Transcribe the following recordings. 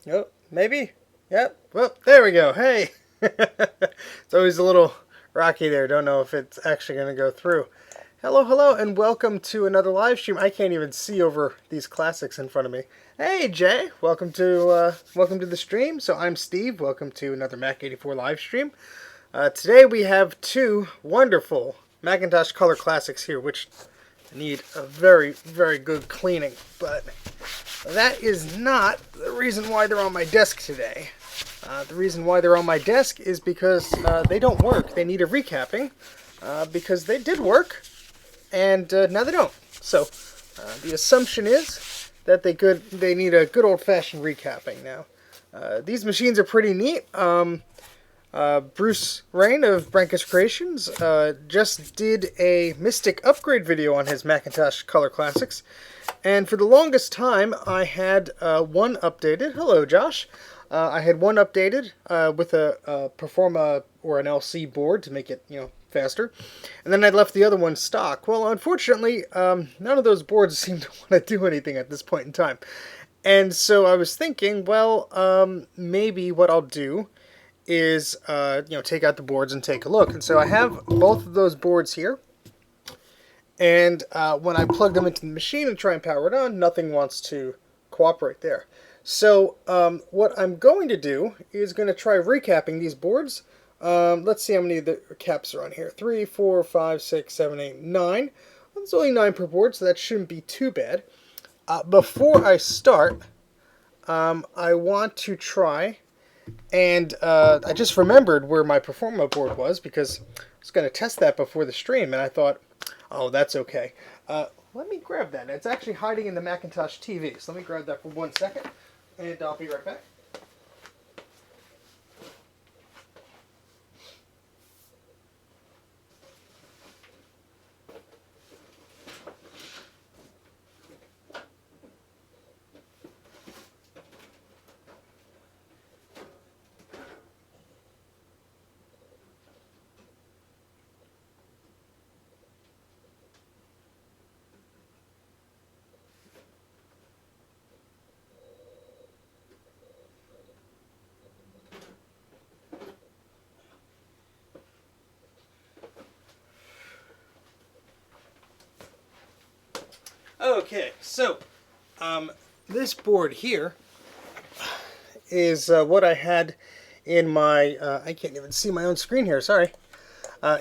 Oh, maybe. Yep. Well, there we go. Hey. It's always a little rocky there. Don't know if it's actually going to go through. Hello, hello, and welcome to another live stream. I can't even see over these classics in front of me. Hey, Jay. Welcome to the stream. So I'm Steve. Welcome to another Mac84 live stream. Today we have two wonderful Macintosh Color Classics here, which need a very, very good cleaning. But that is not the reason why they're on my desk today. The reason why they're on my desk is because they don't work. They need a recapping because they did work, and now they don't. So the assumption is that they need a good old-fashioned recapping now. These machines are pretty neat. Bruce Rain of Brankus Creations just did a Mystic upgrade video on his Macintosh Color Classics, and for the longest time I had one updated. Hello, Josh. I had one updated with a Performa or an LC board to make it, faster, and then I left the other one stock. Well, unfortunately, none of those boards seem to want to do anything at this point in time, and so I was thinking, well, maybe what I'll do is, take out the boards and take a look. And so I have both of those boards here, and when I plug them into the machine and try and power it on, nothing wants to cooperate there. So what I'm going to do is going to try recapping these boards. Let's see how many of the caps are on here. 3, 4, 5, 6, 7, 8, 9. There's only 9 per board, so that shouldn't be too bad. Before I start, I want to try, and I just remembered where my Performa board was because I was going to test that before the stream, and I thought, oh, that's okay. Let me grab that. It's actually hiding in the Macintosh TV, so let me grab that for 1 second. And I'll be right back. Okay, so this board here is what I had in my, I can't even see my own screen here, sorry,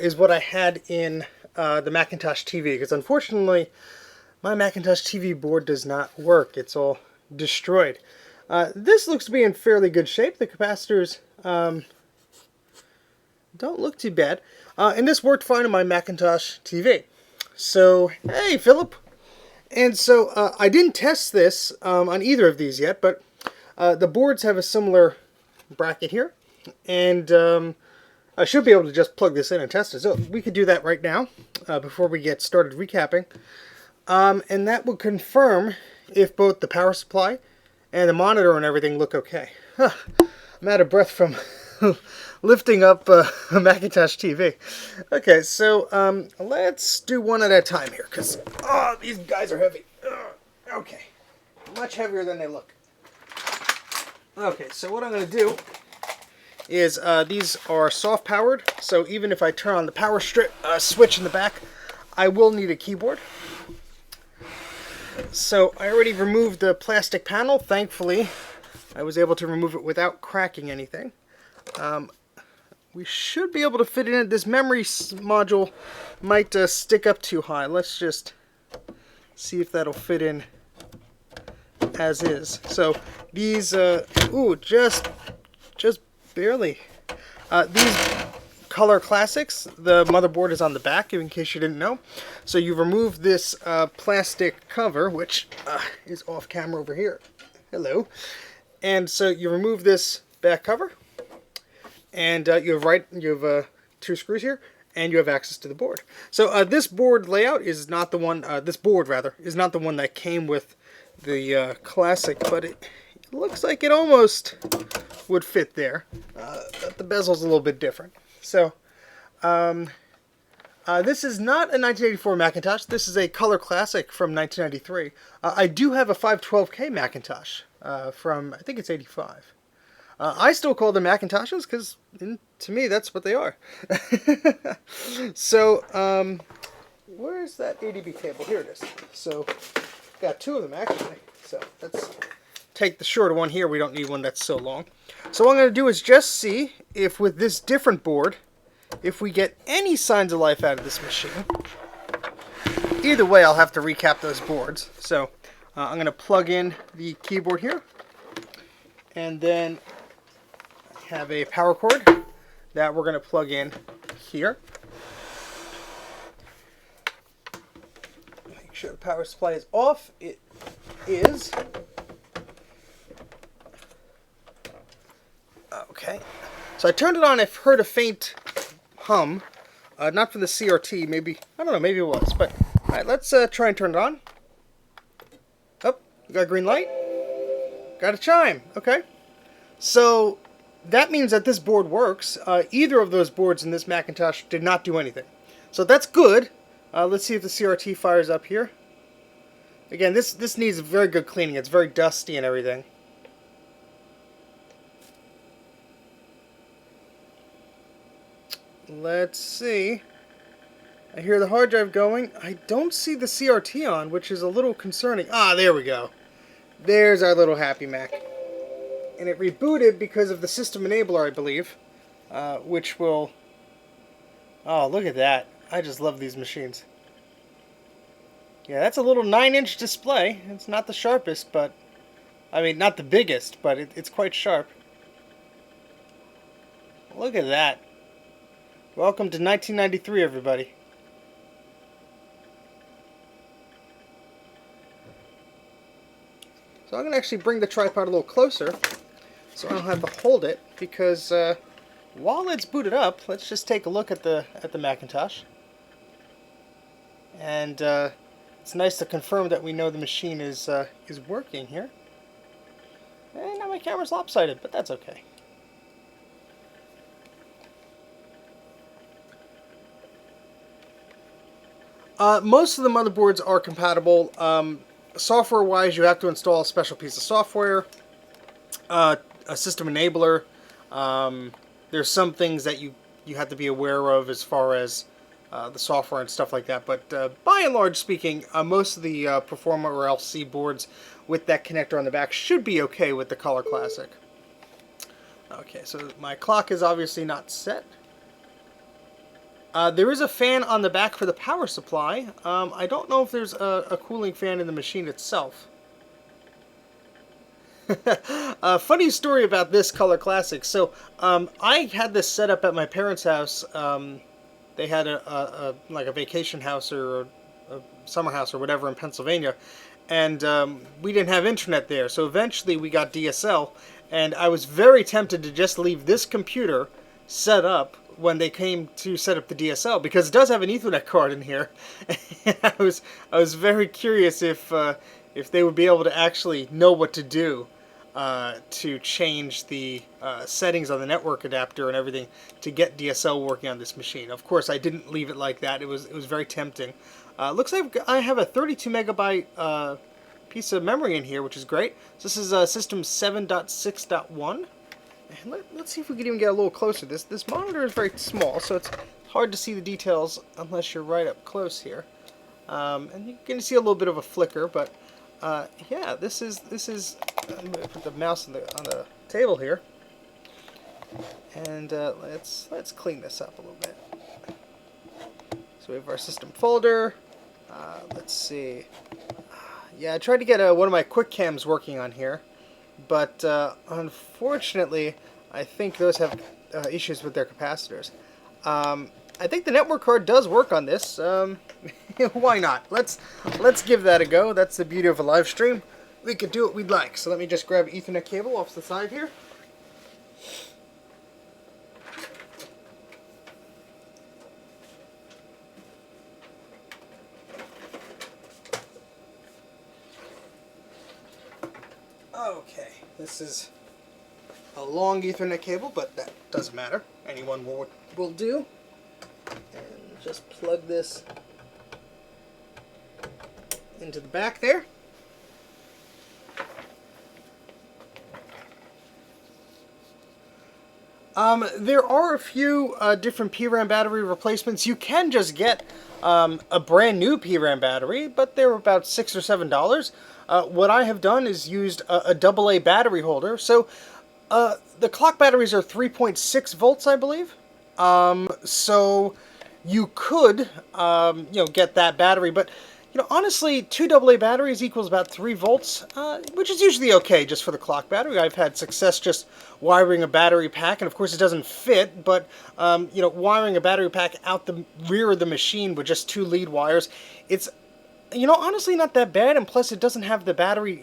is what I had in the Macintosh TV, because unfortunately my Macintosh TV board does not work. It's all destroyed. This looks to be in fairly good shape. The capacitors don't look too bad, and this worked fine on my Macintosh TV. So, hey Philip! And so I didn't test this on either of these yet, but the boards have a similar bracket here, and I should be able to just plug this in and test it. So we could do that right now before we get started recapping, and that will confirm if both the power supply and the monitor and everything look okay. I'm out of breath from lifting up a Macintosh TV. Okay, so let's do one at a time here, because these guys are heavy. Okay, much heavier than they look. Okay, so what I'm going to do is these are soft powered, so even if I turn on the power strip switch in the back, I will need a keyboard. So I already removed the plastic panel. Thankfully, I was able to remove it without cracking anything. We should be able to fit it in. This memory module might stick up too high. Let's just see if that'll fit in as is. So these, just barely. These Color Classics, the motherboard is on the back, in case you didn't know. So you remove this plastic cover, which is off camera over here. Hello. And so you remove this back cover, and you have 2 screws here, and you have access to the board. So this board layout is not the one. This board rather is not the one that came with the Classic, but it looks like it almost would fit there. But the bezel's a little bit different. So this is not a 1984 Macintosh. This is a Color Classic from 1993. I do have a 512K Macintosh. from, I think it's 85. I still call them Macintoshes because, to me, that's what they are. So, where's that ADB cable? Here it is. So, got two of them actually. So, let's take the shorter one here. We don't need one that's so long. So, what I'm going to do is just see if with this different board, if we get any signs of life out of this machine. Either way, I'll have to recap those boards. So, I'm going to plug in the keyboard here. And then have a power cord that we're going to plug in here. Make sure the power supply is off. It is. Okay. So I turned it on. I've heard a faint hum. Not for the CRT. Maybe, I don't know, maybe it was. But, alright, let's try and turn it on. Oh, got a green light. Got a chime. Okay. So that means that this board works. Either of those boards in this Macintosh did not do anything. So that's good. Let's see if the CRT fires up here. Again, this needs very good cleaning. It's very dusty and everything. Let's see. I hear the hard drive going. I don't see the CRT on, which is a little concerning. Ah, there we go. There's our little Happy Mac. And it rebooted because of the system enabler, I believe, which will... Oh, look at that. I just love these machines. Yeah, that's a little 9-inch display. It's not the sharpest, but... I mean, not the biggest, but it's quite sharp. Look at that. Welcome to 1993, everybody. So I'm going to actually bring the tripod a little closer so I don't have to hold it, because while it's booted up, let's just take a look at the Macintosh. And it's nice to confirm that we know the machine is working here. And now my camera's lopsided, but that's okay. Most of the motherboards are compatible. Software-wise, you have to install a special piece of software, a system enabler. There's some things that you have to be aware of as far as the software and stuff like that. But by and large speaking, most of the Performa or LC boards with that connector on the back should be okay with the Color Classic. Okay, so my clock is obviously not set. There is a fan on the back for the power supply. I don't know if there's a cooling fan in the machine itself. Funny story about this Color Classic. So I had this set up at my parents' house. They had like a vacation house or a summer house or whatever in Pennsylvania, and we didn't have internet there. So eventually we got DSL, and I was very tempted to just leave this computer set up when they came to set up the DSL, because it does have an Ethernet card in here. I was very curious if they would be able to actually know what to do to change the settings on the network adapter and everything to get DSL working on this machine. Of course, I didn't leave it like that. It was very tempting. Looks like I have a 32 megabyte piece of memory in here, which is great. So this is system 7.6.1. And let's see if we can even get a little closer. This monitor is very small, so it's hard to see the details unless you're right up close here. And you can see a little bit of a flicker, but yeah, this is. I'm gonna put the mouse on the table here, and let's clean this up a little bit. So we have our system folder. Let's see. Yeah, I tried to get one of my quick cams working on here, but unfortunately, I think those have issues with their capacitors. I think the network card does work on this. Why not? Let's give that a go. That's the beauty of a live stream. We could do what we'd like. So let me just grab an Ethernet cable off the side here. Okay, this is a long Ethernet cable, but that doesn't matter. Any one will do. And just plug this into the back there. There are a few different PRAM battery replacements. You can just get a brand new PRAM battery, but they're about $6 or $7. What I have done is used a AA battery holder. So the clock batteries are 3.6 volts, I believe. So you could, get that battery, but honestly, two AA batteries equals about 3 volts, which is usually okay just for the clock battery. I've had success just wiring a battery pack, and of course it doesn't fit, but, wiring a battery pack out the rear of the machine with just 2 lead wires, it's, honestly not that bad, and plus it doesn't have the battery,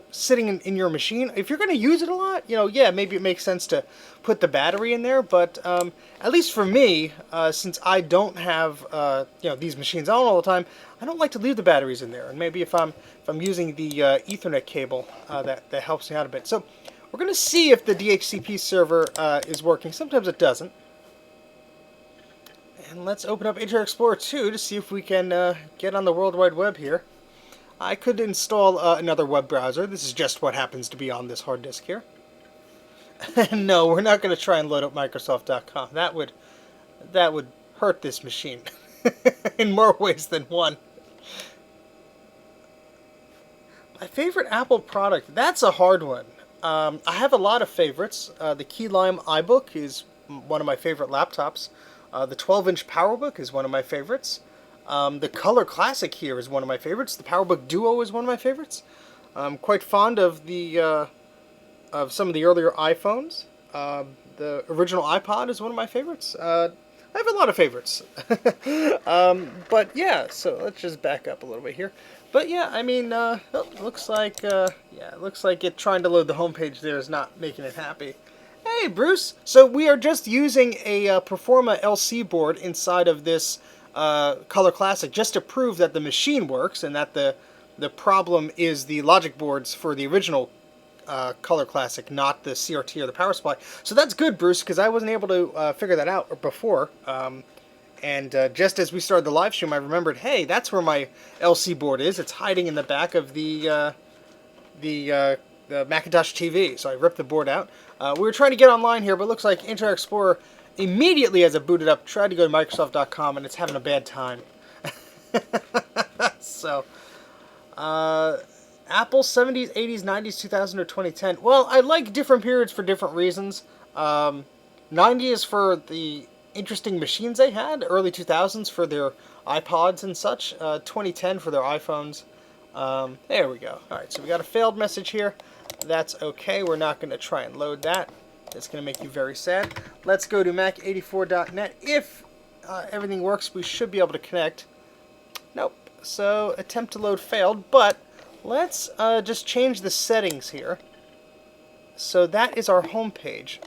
sitting in your machine. If you're going to use it a lot, yeah, maybe it makes sense to put the battery in there, but at least for me, since I don't have, these machines on all the time, I don't like to leave the batteries in there, and maybe if I'm using the Ethernet cable, that helps me out a bit. So we're going to see if the DHCP server is working. Sometimes it doesn't. And let's open up Internet Explorer 2 to see if we can get on the World Wide Web here. I could install another web browser. This is just what happens to be on this hard disk here. No, we're not going to try and load up Microsoft.com. That would hurt this machine in more ways than one. My favorite Apple product, that's a hard one. I have a lot of favorites. The Key Lime iBook is one of my favorite laptops. The 12-inch PowerBook is one of my favorites. The Color Classic here is one of my favorites. The PowerBook Duo is one of my favorites. I'm quite fond of the of some of the earlier iPhones. The original iPod is one of my favorites. I have a lot of favorites. But yeah, so let's just back up a little bit here. But yeah, I mean, looks like it trying to load the homepage there is not making it happy. Hey, Bruce! So we are just using a Performa LC board inside of this Color Classic just to prove that the machine works and that the problem is the logic boards for the original Color Classic, not the CRT or the power supply. So that's good, Bruce, because I wasn't able to figure that out before. And just as we started the live stream, I remembered, hey, that's where my LC board is. It's hiding in the back of the Macintosh TV. So I ripped the board out. We were trying to get online here, but it looks like Internet Explorer immediately as it booted up tried to go to Microsoft.com, and it's having a bad time. So, Apple 70s, 80s, 90s, 2000, or 2010. Well, I like different periods for different reasons. 90 is for the interesting machines they had. Early 2000s for their iPods and such. 2010 for their iPhones. There we go. Alright, so we got a failed message here. That's okay. We're not going to try and load that. It's going to make you very sad. Let's go to Mac84.net. If everything works, we should be able to connect. Nope. So, attempt to load failed, but let's just change the settings here. So that is our home page.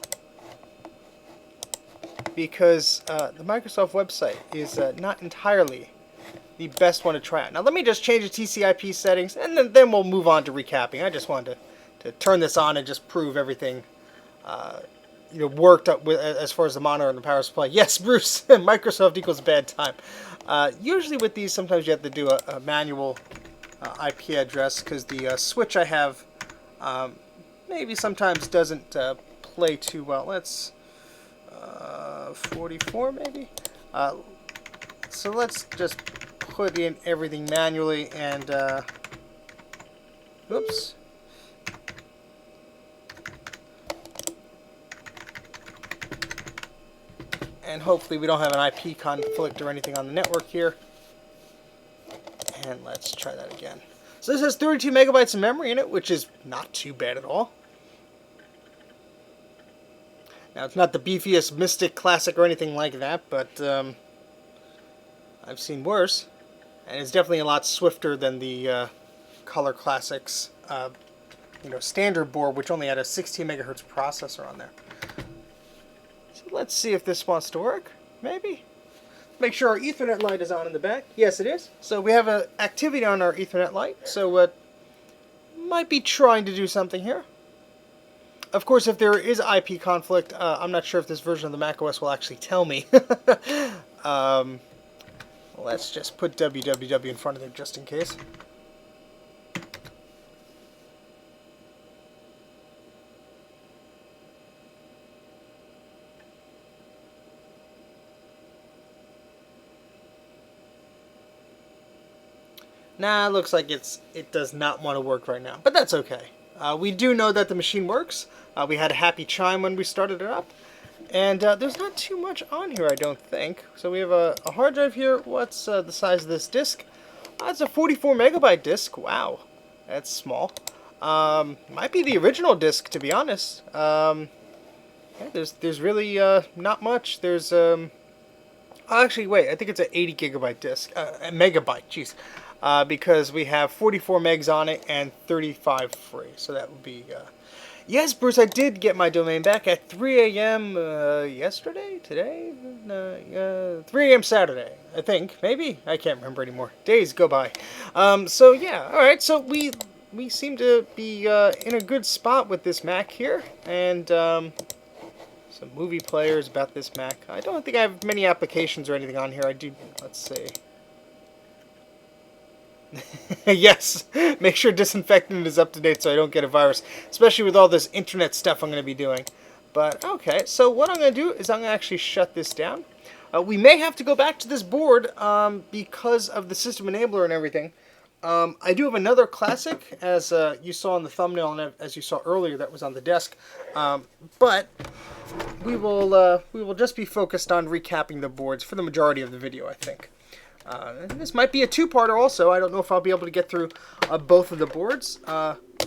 Because the Microsoft website is not entirely the best one to try out. Now let me just change the TCP settings, and then we'll move on to recapping. I just wanted to turn this on and just prove everything worked up with, as far as the monitor and the power supply. Yes, Bruce, Microsoft equals bad time. Usually with these, sometimes you have to do a manual IP address because the switch I have maybe sometimes doesn't play too well. Let's 44 maybe. So let's just put in everything manually and oops. And hopefully we don't have an IP conflict or anything on the network here. And let's try that again. So this has 32 megabytes of memory in it, which is not too bad at all. Now, it's not the beefiest Mystic Classic or anything like that, but I've seen worse. And it's definitely a lot swifter than the Color Classics standard board, which only had a 16 megahertz processor on there. So let's see if this wants to work. Maybe. Make sure our Ethernet light is on in the back. Yes, it is. So we have an activity on our Ethernet light. So might be trying to do something here. Of course, if there is IP conflict, I'm not sure if this version of the macOS will actually tell me. Let's just put www in front of it just in case. Nah, it looks like it does not want to work right now, but that's okay. We do know that the machine works. We had a happy chime when we started it up. And there's not too much on here, I don't think. So we have a hard drive here. What's the size of this disk? It's a 44 megabyte disk. Wow, that's small. Might be the original disk, to be honest. Yeah, there's really not much. There's actually, wait, I think it's an 80 gigabyte disk, a megabyte. Jeez, because we have 44 megs on it and 35 free. So that would be. Yes, Bruce, I did get my domain back at 3 a.m. Yesterday, today, 3 a.m. Saturday, I think, maybe, I can't remember anymore. Days go by. So yeah, all right. So we seem to be in a good spot with this Mac here, and some movie players about this Mac. I don't think I have many applications or anything on here. I do. Let's see. Yes, make sure disinfectant is up to date so I don't get a virus, especially with all this internet stuff I'm going to be doing. But okay, so what I'm going to do is I'm going to actually shut this down. We may have to go back to this board because of the system enabler and everything. I do have another classic, as you saw in the thumbnail and as you saw earlier, that was on the desk. But we will just be focused on recapping the boards for the majority of the video, I think. This might be a two-parter also. I don't know if I'll be able to get through both of the boards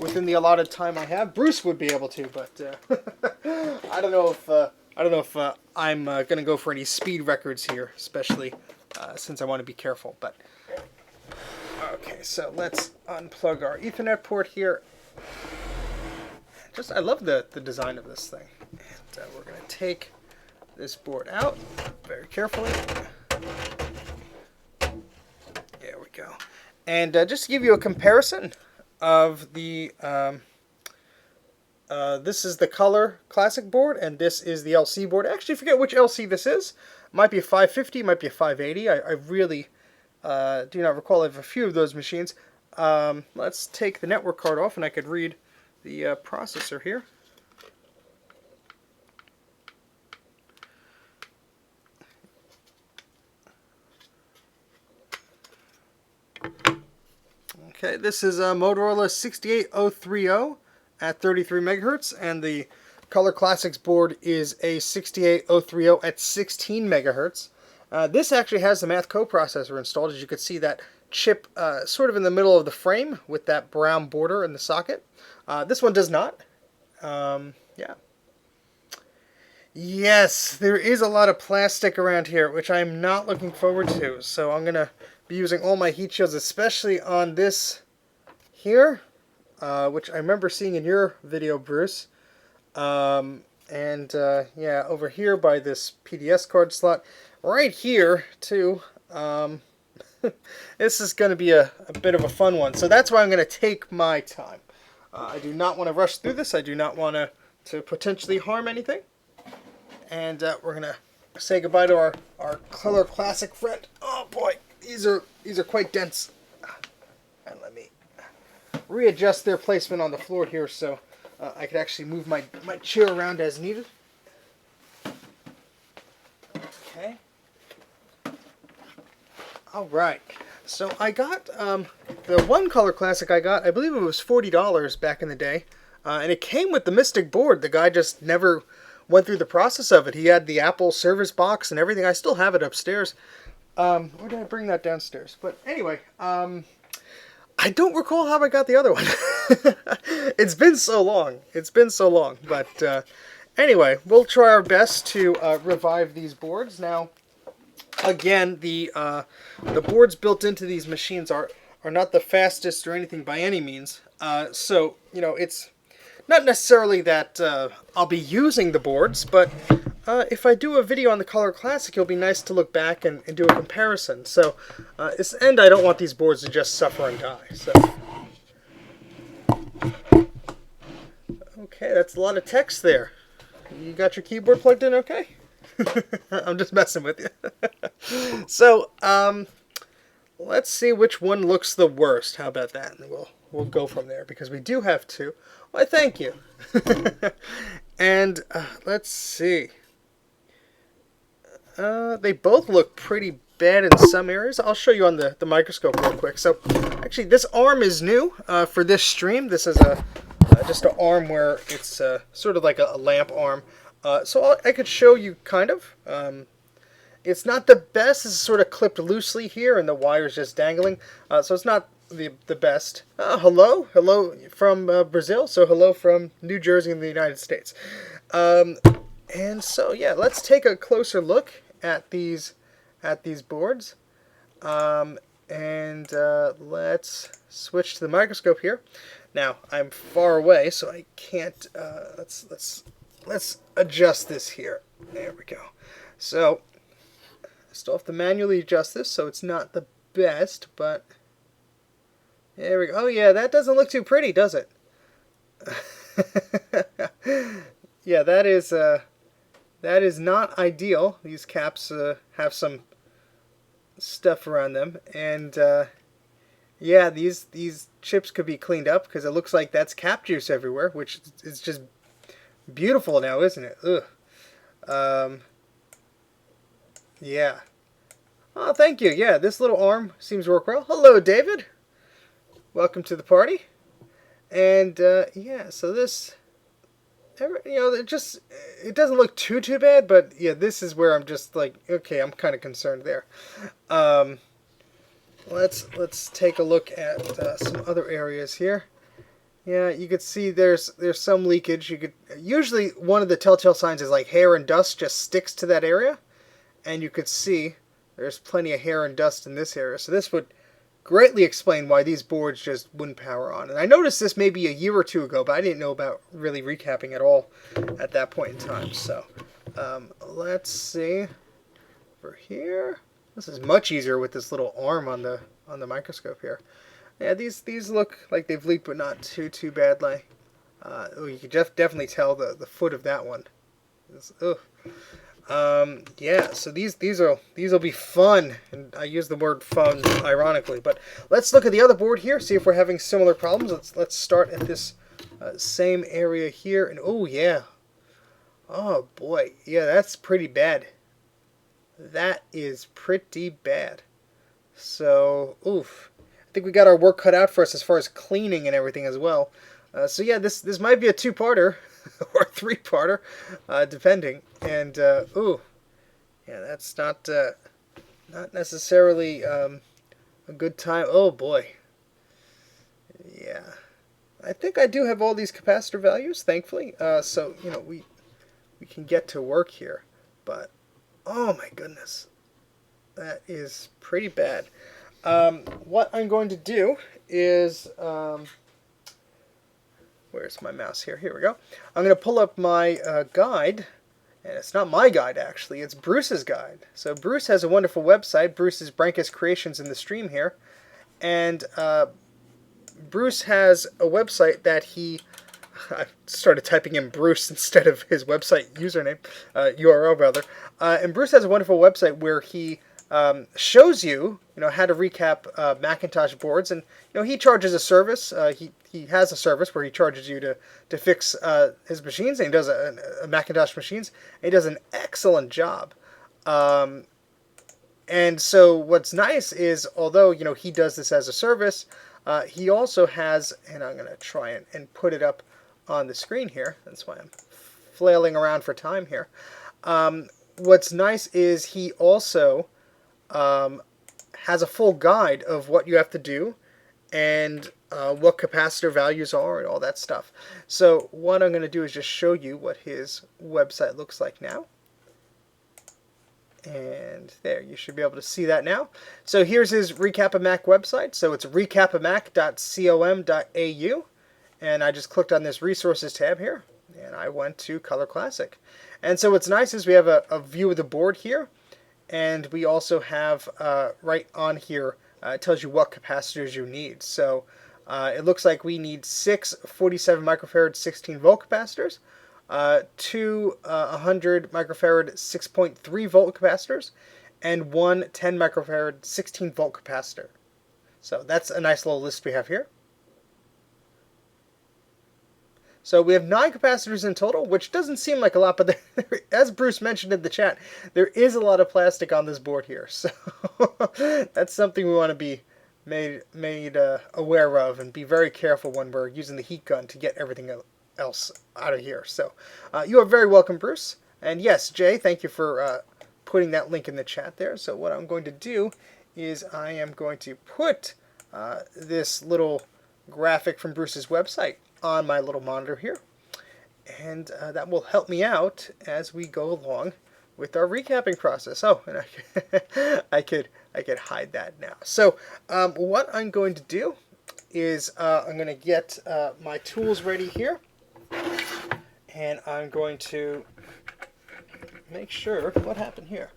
within the allotted time I have. Bruce would be able to, but I don't know if I'm going to go for any speed records here, especially since I want to be careful. But okay, so let's unplug our Ethernet port here. I love the design of this thing. And we're going to take this board out very carefully. There we go. And just to give you a comparison of the, this is the Color Classic board, and this is the LC board. I actually forget which LC this is. It might be a 550, might be a 580. I really do not recall. I have a few of those machines. Let's take the network card off, and I could read the processor here. Okay, this is a Motorola 68030 at 33 megahertz, and the Color Classics board is a 68030 at 16 megahertz. This actually has the Math coprocessor installed. As you can see, that chip sort of in the middle of the frame with that brown border in the socket. This one does not. Yeah. Yes, there is a lot of plastic around here, which I'm not looking forward to. So I'm going to be using all my heat shields, especially on this here, which I remember seeing in your video, Bruce. Yeah, over here by this PDS card slot. Right here, too. This is going to be a bit of a fun one. So that's why I'm going to take my time. I do not want to rush through this. I do not want to potentially harm anything. And we're going to say goodbye to our Color Classic friend. Oh boy, these are quite dense. And let me readjust their placement on the floor here so I could actually move my chair around as needed. Okay. Alright, so I got the one Color Classic I got, I believe it was $40 back in the day, and it came with the Mystic board. The guy just never went through the process of it. He had the Apple service box and everything. I still have it upstairs. Where did I bring that downstairs? But anyway, I don't recall how I got the other one. It's been so long. It's been so long. But anyway, we'll try our best to revive these boards. Now, again, the boards built into these machines are not the fastest or anything by any means. So, you know, it's not necessarily that I'll be using the boards, but if I do a video on the Color Classic, it'll be nice to look back and do a comparison. So, and I don't want these boards to just suffer and die. So, okay, that's a lot of text there. You got your keyboard plugged in okay? I'm just messing with you. So, let's see which one looks the worst. How about that? And we'll go from there, because we do have two. Why, thank you. And let's see. They both look pretty bad in some areas. I'll show you on the microscope real quick. So actually this arm is new for this stream. This is just an arm where it's sort of like a lamp arm. So I could show you kind of. It's not the best. This is sort of clipped loosely here and the wire's just dangling. So it's not the best. Hello from Brazil. So hello from New Jersey in the United States. And so yeah, let's take a closer look at these boards. Let's switch to the microscope here. Now I'm far away, so I can't. Let's adjust this here. There we go. So I still have to manually adjust this, so it's not the best, but there we go. Oh yeah, that doesn't look too pretty, does it? Yeah, that is not ideal. These caps have some stuff around them, and yeah, these chips could be cleaned up because it looks like that's cap juice everywhere, which is just beautiful now, isn't it? Ugh. Yeah. Oh, thank you. Yeah, this little arm seems to work well. Hello, David. Welcome to the party. And yeah, so this, it doesn't look too bad, but yeah, this is where I'm just like, okay, I'm kind of concerned there. Let's take a look at some other areas here. Yeah, you could see there's some leakage. Usually one of the telltale signs is like hair and dust just sticks to that area, and you could see there's plenty of hair and dust in this area. So this would greatly explain why these boards just wouldn't power on. And I noticed this maybe a year or two ago, but I didn't know about really recapping at all at that point in time. So let's see over here. This is much easier with this little arm on the microscope here. Yeah, these look like they've leaked, but not too badly. You can definitely tell the foot of that one. Yeah, so these will be fun, and I use the word fun ironically. But let's look at the other board here, see if we're having similar problems. Let's start at this same area here, and oh yeah, oh boy, yeah, that's pretty bad. That is pretty bad. So oof. I think we got our work cut out for us as far as cleaning and everything as well. So yeah, this might be a two-parter or a three-parter, depending. And ooh, yeah, that's not necessarily a good time. Oh boy, yeah. I think I do have all these capacitor values, thankfully. So we can get to work here. But oh my goodness, that is pretty bad. What I'm going to do is, where's my mouse here? Here we go. I'm going to pull up my guide, and it's not my guide actually, it's Bruce's guide. So Bruce has a wonderful website, Bruce's Brankus Creations in the stream here, and Bruce has a website that I started typing in Bruce instead of his website username, URL rather, and Bruce has a wonderful website where he shows you, how to recap Macintosh boards, and he charges a service. He has a service where he charges you to fix his machines, and he does a Macintosh machines. And he does an excellent job. And so what's nice is, although he does this as a service, he also has, and I'm going to try and put it up on the screen here. That's why I'm flailing around for time here. What's nice is he also has a full guide of what you have to do and what capacitor values are and all that stuff. So what I'm going to do is just show you what his website looks like now. And there, you should be able to see that now. So here's his Recap a Mac website. So it's recapamac.com.au. And I just clicked on this resources tab here, and I went to Color Classic. And so what's nice is we have a view of the board here. And we also have right on here, it tells you what capacitors you need. So it looks like we need 6 47 microfarad 16 volt capacitors, 2 100 microfarad 6.3 volt capacitors, and 1 10 microfarad 16 volt capacitor. So that's a nice little list we have here. So we have 9 capacitors in total, which doesn't seem like a lot, but as Bruce mentioned in the chat, there is a lot of plastic on this board here. So that's something we want to be made aware of, and be very careful when we're using the heat gun to get everything else out of here. So you are very welcome, Bruce. And yes, Jay, thank you for putting that link in the chat there. So what I'm going to do is I am going to put this little graphic from Bruce's website on my little monitor here, and that will help me out as we go along with our recapping process. Oh, and I could hide that now. So what I'm going to do is I'm going to get my tools ready here, and I'm going to make sure. What happened here?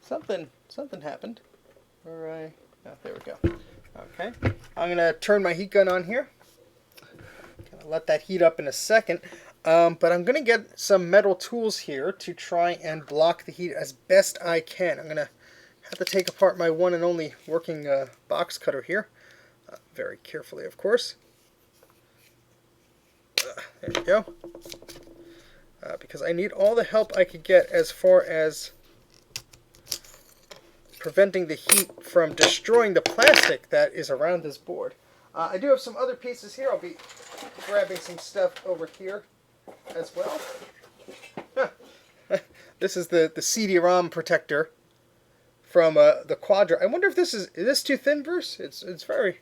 Something happened. All right. Oh, there we go. Okay, I'm going to turn my heat gun on here. Gonna let that heat up in a second. But I'm going to get some metal tools here to try and block the heat as best I can. I'm going to have to take apart my one and only working box cutter here. Very carefully, of course. There we go. Because I need all the help I could get as far as preventing the heat from destroying the plastic that is around this board. I do have some other pieces here. I'll be grabbing some stuff over here as well. This is the CD-ROM protector from the Quadra. I wonder if is this too thin, Bruce? It's very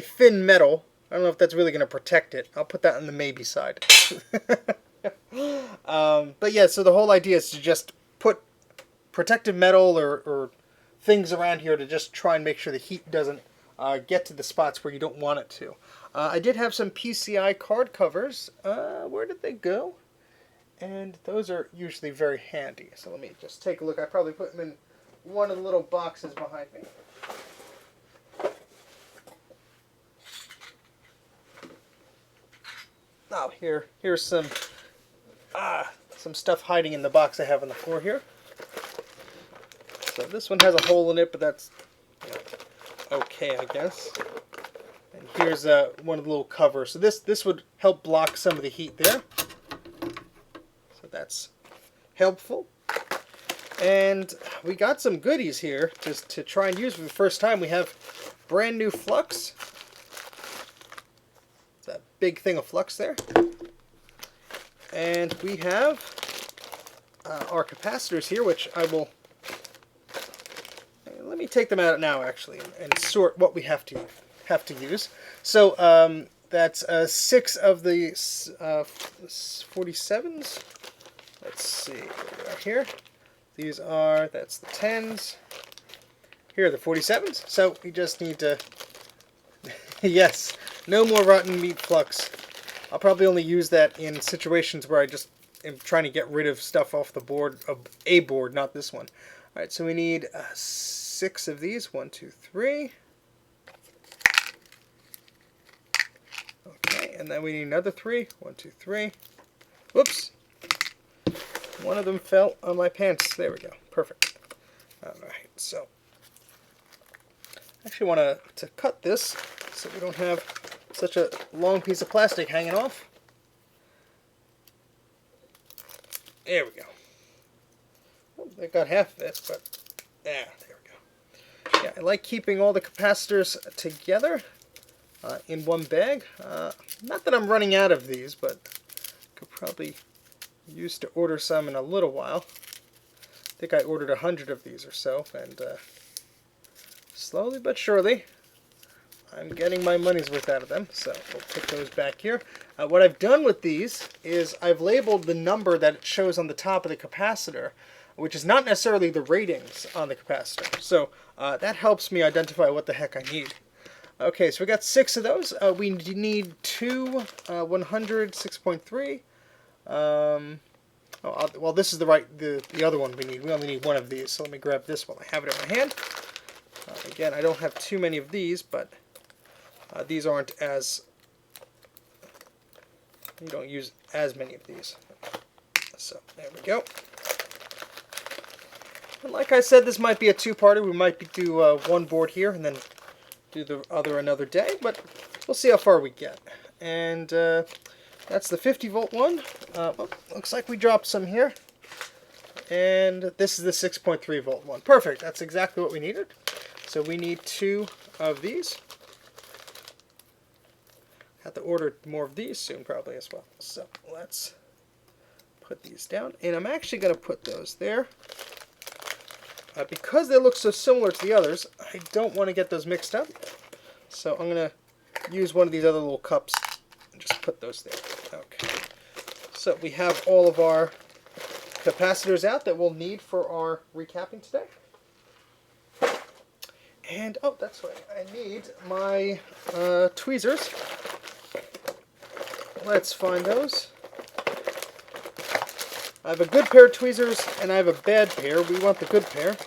thin metal. I don't know if that's really going to protect it. I'll put that on the maybe side. But yeah, so the whole idea is to just put protective metal or things around here to just try and make sure the heat doesn't get to the spots where you don't want it to. I did have some PCI card covers. Where did they go? And those are usually very handy. So let me just take a look. I probably put them in one of the little boxes behind me. Oh, here's some stuff hiding in the box I have on the floor here. So this one has a hole in it, but that's okay, I guess. And here's one of the little covers. So this would help block some of the heat there. So that's helpful. And we got some goodies here just to try and use for the first time. We have brand new flux. That big thing of flux there. And we have our capacitors here, which I will... Let me take them out now, actually, and sort what we have to use. So that's 6 of the 47s. Let's see what we got here. That's the 10s. Here are the 47s. So we just need to... Yes, no more rotten meat flux. I'll probably only use that in situations where I just am trying to get rid of stuff off the board, of a board, not this one. All right, so we need 6 of these. 1, 2, 3. Okay, and then we need another 3. 1, 2, 3. Whoops. One of them fell on my pants. There we go. Perfect. All right, so I actually want to cut this so we don't have such a long piece of plastic hanging off. There we go. Oh, they got half of it, but there we go. Yeah, I like keeping all the capacitors together in one bag. Not that I'm running out of these, but could probably use to order some in a little while. I think I ordered 100 of these or so, and slowly but surely I'm getting my money's worth out of them. So we'll put those back here. What I've done with these is I've labeled the number that it shows on the top of the capacitor, which is not necessarily the ratings on the capacitor. So that helps me identify what the heck I need. Okay, so we got 6 of those. We need 2 100 6.3. Well, this is the other one we need. We only need 1 of these, so let me grab this while I have it in my hand. Again, I don't have too many of these, but these aren't as... You don't use as many of these. So, there we go. And like I said, this might be a two-parter. We might do one board here, and then do the other another day, but we'll see how far we get. And that's the 50 volt one. Well, looks like we dropped some here. And this is the 6.3 volt one. Perfect, that's exactly what we needed. So we need 2 of these. Have to order more of these soon probably as well. So let's put these down. And I'm actually going to put those there. Because they look so similar to the others, I don't want to get those mixed up. So I'm going to use one of these other little cups and just put those there. Okay. So we have all of our capacitors out that we'll need for our recapping today. And, oh, that's right, I need my tweezers. Let's find those. I have a good pair of tweezers and I have a bad pair. We want the good pair.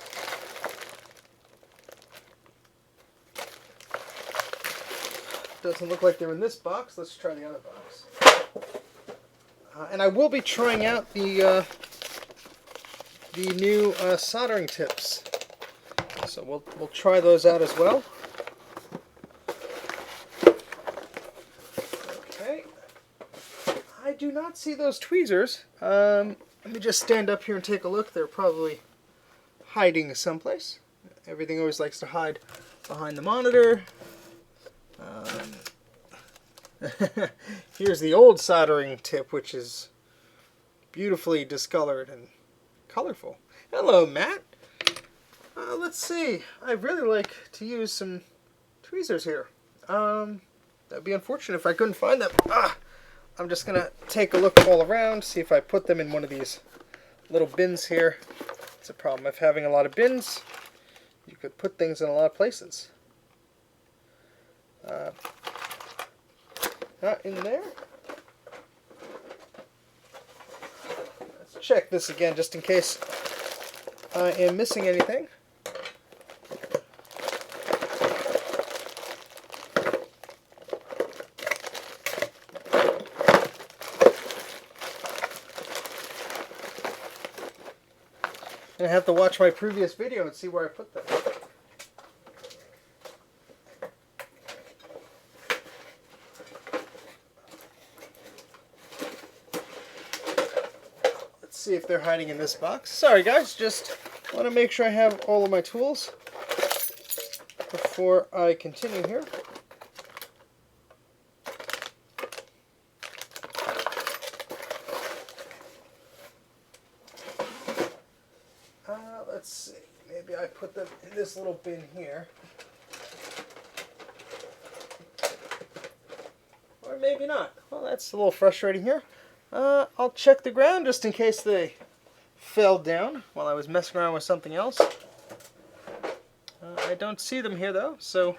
Doesn't look like they're in this box. Let's try the other box. And I will be trying out the new soldering tips. So we'll try those out as well. Okay. I do not see those tweezers. Let me just stand up here and take a look. They're probably hiding someplace. Everything always likes to hide behind the monitor. Here's the old soldering tip, which is beautifully discolored and colorful. Hello, Matt. Let's see. I'd really like to use some tweezers here. That'd be unfortunate if I couldn't find them. I'm just going to take a look all around, see if I put them in one of these little bins here. It's a problem of having a lot of bins. You could put things in a lot of places. Not in there. Let's check this again just in case I am missing anything. I have to watch my previous video and see where I put them. Let's see if they're hiding in this box. Sorry guys, just want to make sure I have all of my tools before I continue here. Let's see, maybe I put them in this little bin here. Or maybe not. Well, that's a little frustrating here. I'll check the ground just in case they fell down while I was messing around with something else. I don't see them here though, so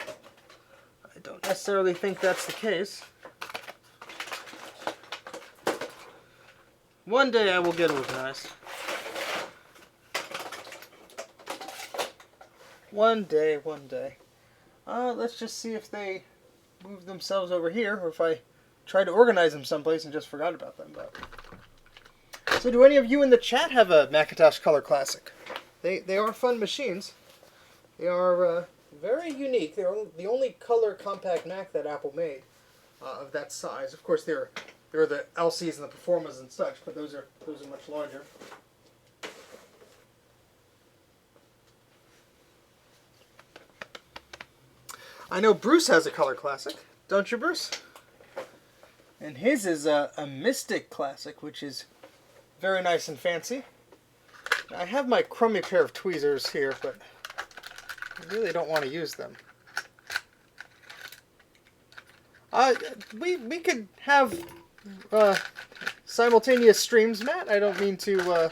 I don't necessarily think that's the case. One day I will get organized. One day. Let's just see if they move themselves over here, or if I tried to organize them someplace and just forgot about them. So do any of you in the chat have a Macintosh Color Classic? They are fun machines. They are very unique. They're the only color compact Mac that Apple made of that size. Of course, there are the LCs and the Performas and such, but those are much larger. I know Bruce has a Color Classic, don't you, Bruce? And his is a Mystic Classic, which is very nice and fancy. I have my crummy pair of tweezers here, but I really don't want to use them. We could have simultaneous streams, Matt. I don't mean to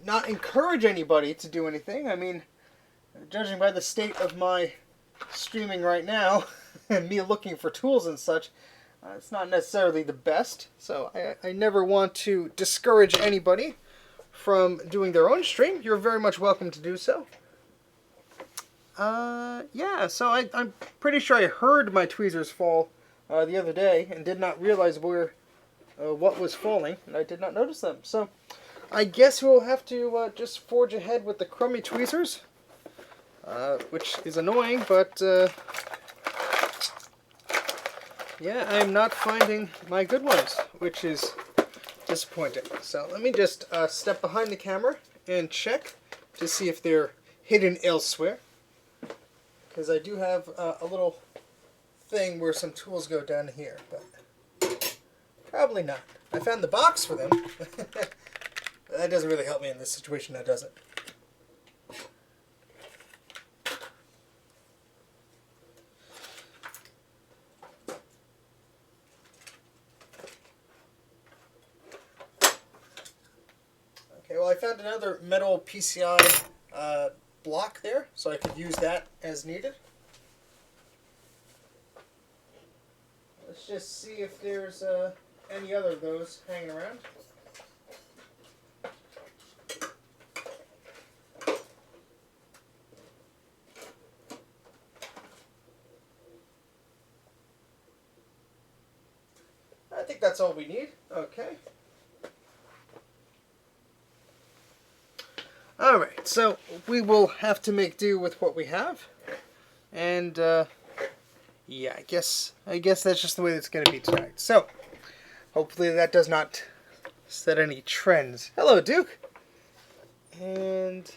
not encourage anybody to do anything. I mean, judging by the state of my streaming right now, and me looking for tools and such, it's not necessarily the best. So I never want to discourage anybody from doing their own stream. You're very much welcome to do so. Yeah, so I'm pretty sure I heard my tweezers fall the other day and did not realize what was falling, and I did not notice them. So I guess we'll have to just forge ahead with the crummy tweezers. which is annoying, but yeah, I'm not finding my good ones, which is disappointing. So let me just step behind the camera and check to see if they're hidden elsewhere, because I do have a little thing where some tools go down here, but probably not. I found the box for them. That doesn't really help me in this situation, that doesn't. Okay, well, I found another metal PCI block there, so I could use that as needed. Let's just see if there's any other of those hanging around. I think that's all we need. Okay. Alright, so we will have to make do with what we have. And, yeah, I guess that's just the way it's going to be tonight. So, hopefully that does not set any trends. Hello, Duke! And,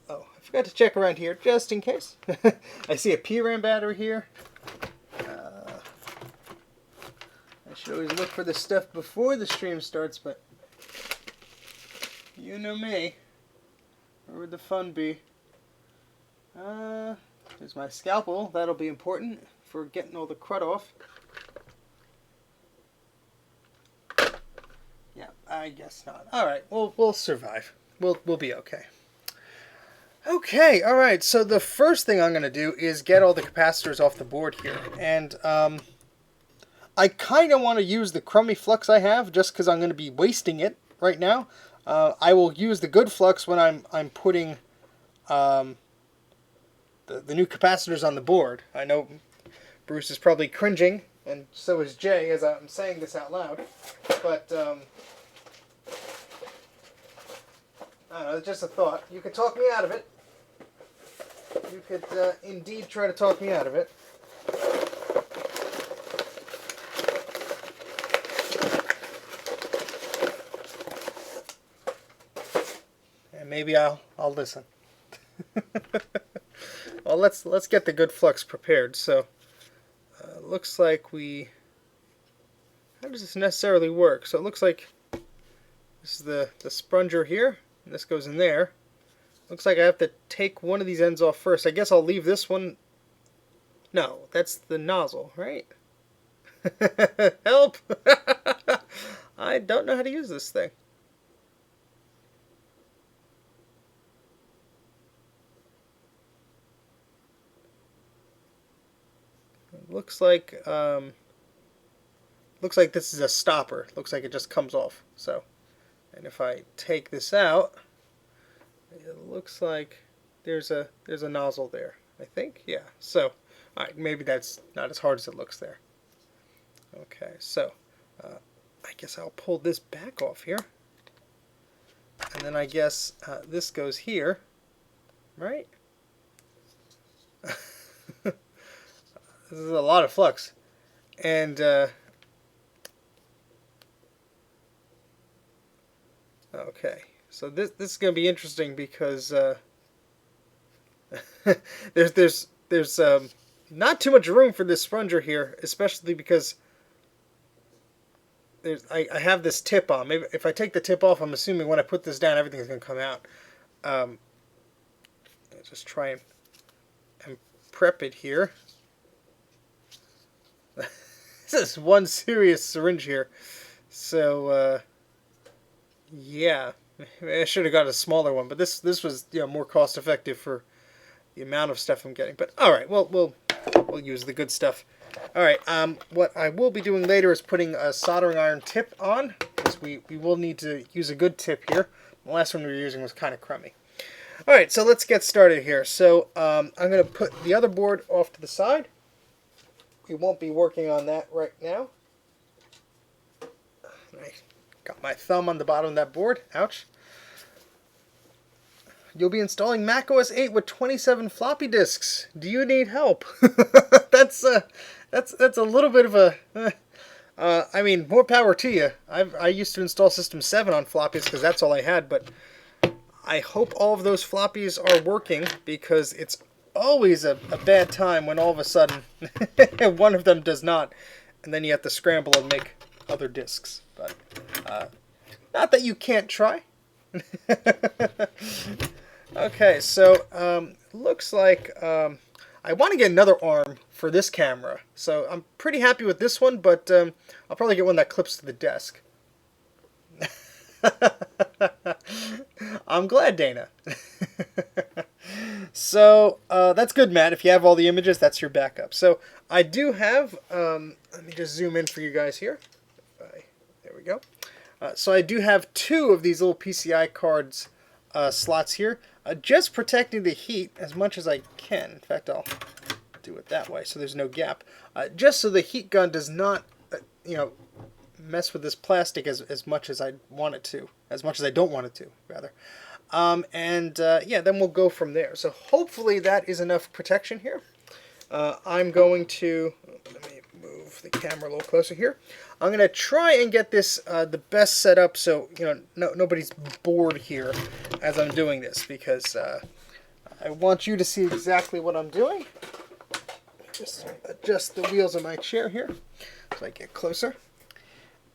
oh, I forgot to check around here just in case. I see a PRAM battery here. I should always look for this stuff before the stream starts, but you know me. Where would the fun be? There's my scalpel. That'll be important for getting all the crud off. Yeah, I guess not. All right, we'll survive. We'll be okay. Okay, all right. So the first thing I'm going to do is get all the capacitors off the board here, and I kind of want to use the crummy flux I have just because I'm going to be wasting it right now. I will use the good flux when I'm putting the new capacitors on the board. I know Bruce is probably cringing, and so is Jay as I'm saying this out loud. But I don't know, it's just a thought. You could talk me out of it. You could indeed try to talk me out of it. Maybe I'll listen. Well, let's get the good flux prepared. So, looks like how does this necessarily work? So it looks like this is the sponger here, and this goes in there. Looks like I have to take one of these ends off first. I guess I'll leave this one. No, that's the nozzle, right? Help! I don't know how to use this thing. Looks like this is a stopper. Looks like it just comes off. So, and if I take this out, it looks like there's a nozzle there. I think, yeah. So, all right, maybe that's not as hard as it looks there. Okay, so I guess I'll pull this back off here, and then I guess this goes here, right? This is a lot of flux, and okay, so this is going to be interesting because there's not too much room for this sponger here, especially because I have this tip on. Maybe if I take the tip off, I'm assuming when I put this down, everything's going to come out. Just try and prep it here. This is one serious syringe here. So, yeah. I should have got a smaller one, but this was more cost effective for the amount of stuff I'm getting. But alright, we'll use the good stuff. Alright, what I will be doing later is putting a soldering iron tip on, because we will need to use a good tip here. The last one we were using was kind of crummy. Alright, so let's get started here. So, I'm going to put the other board off to the side. We won't be working on that right now. I got my thumb on the bottom of that board. Ouch. you'll be installing macOS 8 with 27 floppy disks. Do you need help? that's a little bit of a... I mean, more power to you. I used to install System 7 on floppies because that's all I had, but I hope all of those floppies are working, because it's always a bad time when all of a sudden one of them does not, and then you have to scramble and make other disks. But not that you can't try. Okay, so looks like I want to get another arm for this camera, so I'm pretty happy with this one, but I'll probably get one that clips to the desk. I'm glad, Dana. So that's good, Matt. If you have all the images, that's your backup. So I do have, let me just zoom in for you guys here. There we go. So I do have 2 of these little PCI cards slots here, just protecting the heat as much as I can. In fact, I'll do it that way so there's no gap, just so the heat gun does not, mess with this plastic as much as I want it to, as much as I don't want it to, rather. Yeah, then we'll go from there. So hopefully that is enough protection here. I'm going to, let me move the camera a little closer here. I'm going to try and get this the best setup so nobody's bored here as I'm doing this, because I want you to see exactly what I'm doing. Just adjust the wheels of my chair here so I get closer.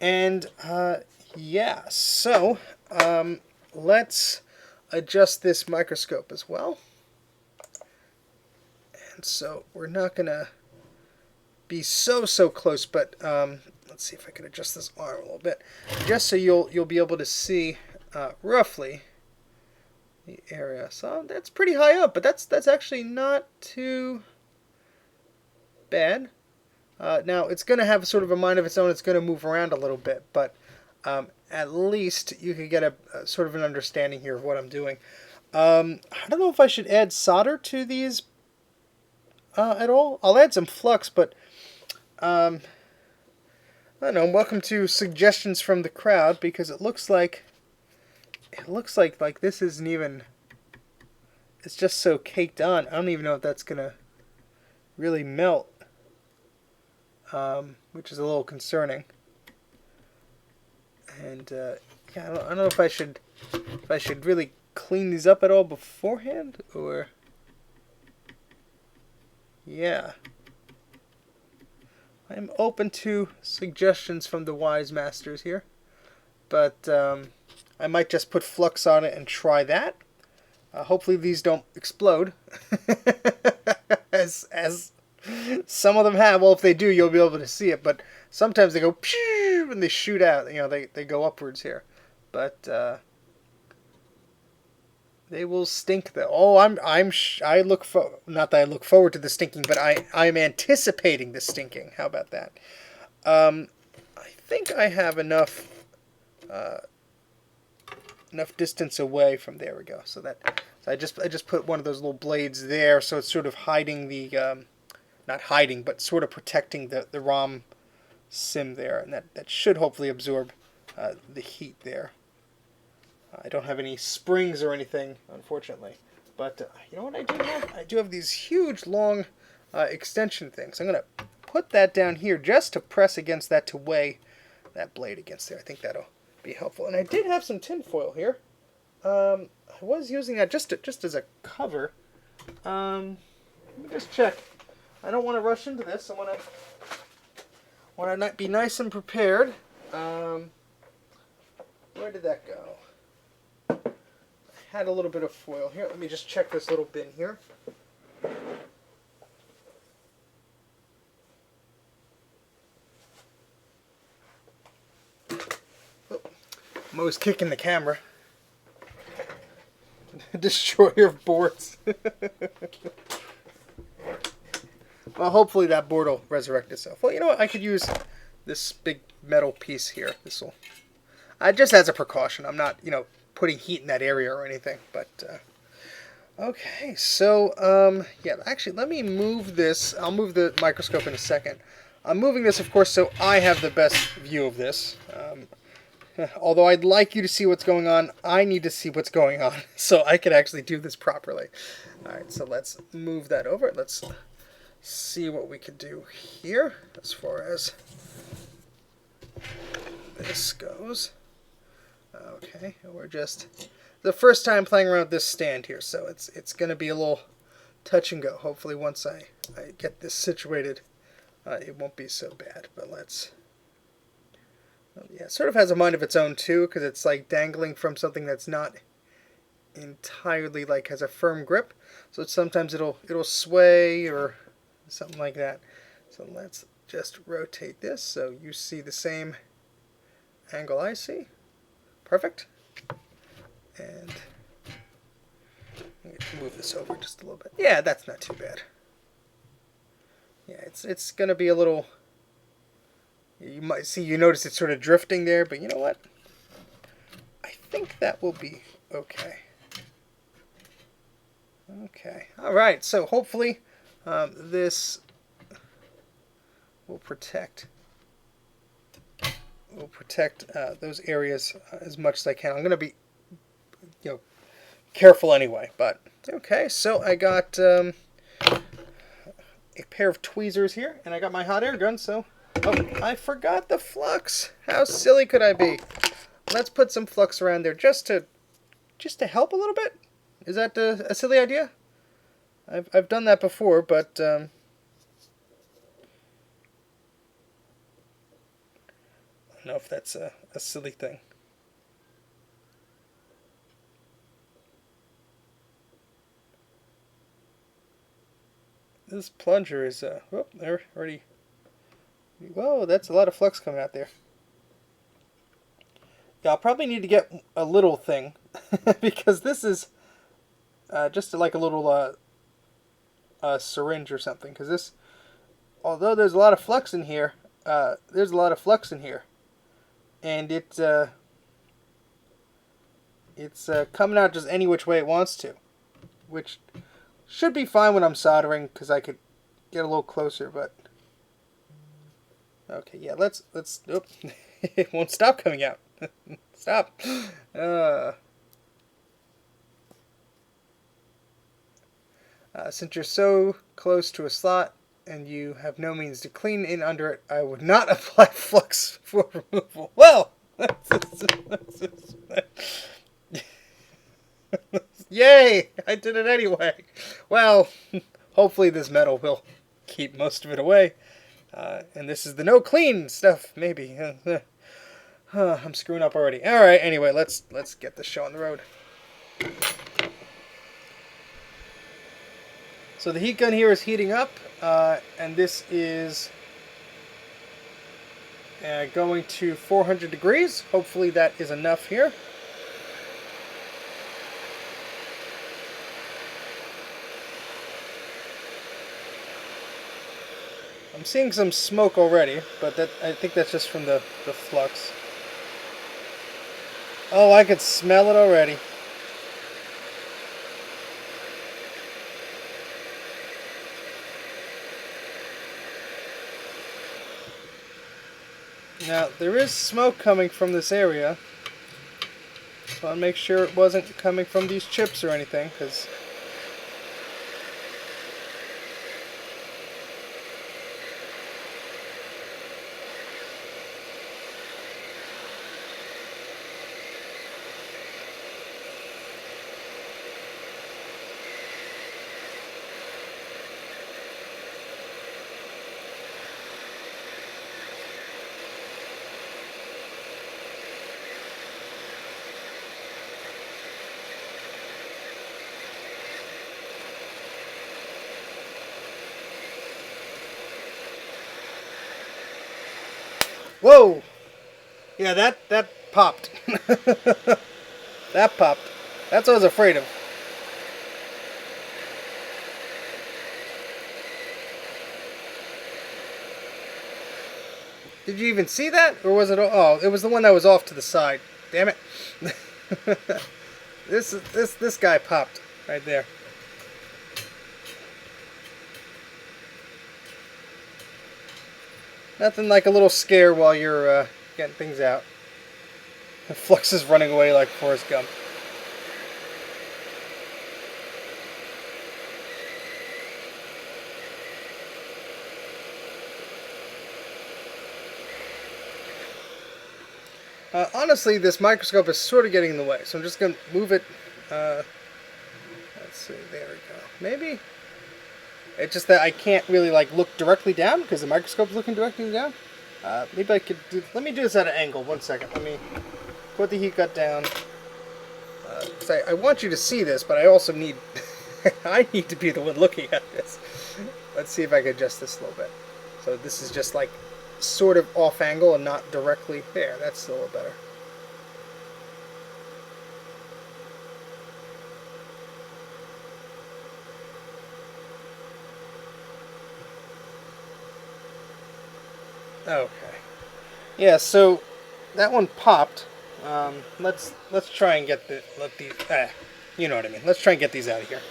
And yeah, so let's adjust this microscope as well. And so we're not going to be so close, but let's see if I can adjust this arm a little bit, just so you'll be able to see roughly the area. So that's pretty high up, but that's actually not too bad. Now it's going to have sort of a mind of its own. It's going to move around a little bit, but at least you can get a sort of an understanding here of what I'm doing. I don't know if I should add solder to these at all. I'll add some flux, but I don't know. Welcome to suggestions from the crowd, because it looks like this isn't even. It's just so caked on. I don't even know if that's gonna really melt, which is a little concerning. And yeah, I don't know if I should really clean these up at all beforehand, or yeah. I'm open to suggestions from the wise masters here, but I might just put flux on it and try that. Hopefully these don't explode, as some of them have. Well, if they do, you'll be able to see it, but sometimes they go pew and they shoot out. They go upwards here, but they will stink though. Oh, not that I look forward to the stinking, but I'm anticipating the stinking. How about that? I think I have enough distance away from, there we go. So I just put one of those little blades there, so it's sort of hiding the not hiding, but sort of protecting the ROM sim there, and that should hopefully absorb the heat there. I don't have any springs or anything, unfortunately. But you know what I do have? I do have these huge, long extension things. I'm going to put that down here just to press against that, to weigh that blade against there. I think that'll be helpful. And I did have some tin foil here. I was using that just as a cover. Let me just check. I don't want to rush into this. I want to be nice and prepared. Where did that go? I had a little bit of foil here. Let me just check this little bin here. Oh, I'm always kicking the camera. Destroyer of boards. Well, hopefully that board will resurrect itself. Well, you know what? I could use this big metal piece here. This will, just as a precaution. I'm not, putting heat in that area or anything. But okay, so yeah. Actually, let me move this. I'll move the microscope in a second. I'm moving this, of course, so I have the best view of this. Although I'd like you to see what's going on, I need to see what's going on so I can actually do this properly. Alright, so let's move that over. Let's see what we can do here as far as this goes. Okay, we're just the first time playing around with this stand here, so it's going to be a little touch and go. Hopefully once I get this situated, it won't be so bad. But let's... yeah, it sort of has a mind of its own too, because it's like dangling from something that's not entirely like has a firm grip. So sometimes it'll sway or something like that. So let's just rotate this so you see the same angle I see. Perfect. And move this over just a little bit. Yeah, that's not too bad. Yeah, it's gonna be a little... You might see, you notice it's sort of drifting there, but you know what? I think that will be okay. Okay. All right. So hopefully this will protect those areas as much as I can. I'm going to be, careful anyway. But okay. So I got a pair of tweezers here, and I got my hot air gun. So, oh, I forgot the flux. How silly could I be? Let's put some flux around there just to help a little bit. Is that a silly idea? I've done that before, but I don't know if that's a silly thing. This plunger is oh, there already. Whoa, that's a lot of flux coming out there. Yeah, I'll probably need to get a little thing because this is just like a little syringe or something. Because this, although there's a lot of flux in here, and it's coming out just any which way it wants to, which should be fine when I'm soldering because I could get a little closer. But okay, yeah, let's. Oop, it won't stop coming out. Stop. Since you're so close to a slot and you have no means to clean in under it, I would not apply flux for removal. Well, yay! I did it anyway. Well, hopefully this metal will keep most of it away. And this is the no clean stuff, maybe. I'm screwing up already. All right. Anyway, let's get this show on the road. So the heat gun here is heating up, and this is going to 400 degrees. Hopefully that is enough here. I'm seeing some smoke already, but I think that's just from the flux. Oh, I could smell it already. Now, there is smoke coming from this area, so I'll make sure it wasn't coming from these chips or anything, because whoa! Yeah, that popped. That popped. That's what I was afraid of. Did you even see that? Or was it... Oh, it was the one that was off to the side. Damn it. This guy popped right there. Nothing like a little scare while you're getting things out. Flux is running away like Forrest Gump. Honestly, this microscope is sort of getting in the way, so I'm just going to move it. Let's see, there we go. Maybe it's just that I can't really like look directly down because the microscope's looking directly down. Maybe I could do. Let me do this at an angle. 1 second. Let me put the heat gun down. I want you to see this, but I also need I need to be the one looking at this. Let's see if I can adjust this a little bit. So this is just like sort of off angle and not directly there. That's a little better. Okay. Yeah, so that one popped. Let's try and get you know what I mean. Let's try and get these out of here.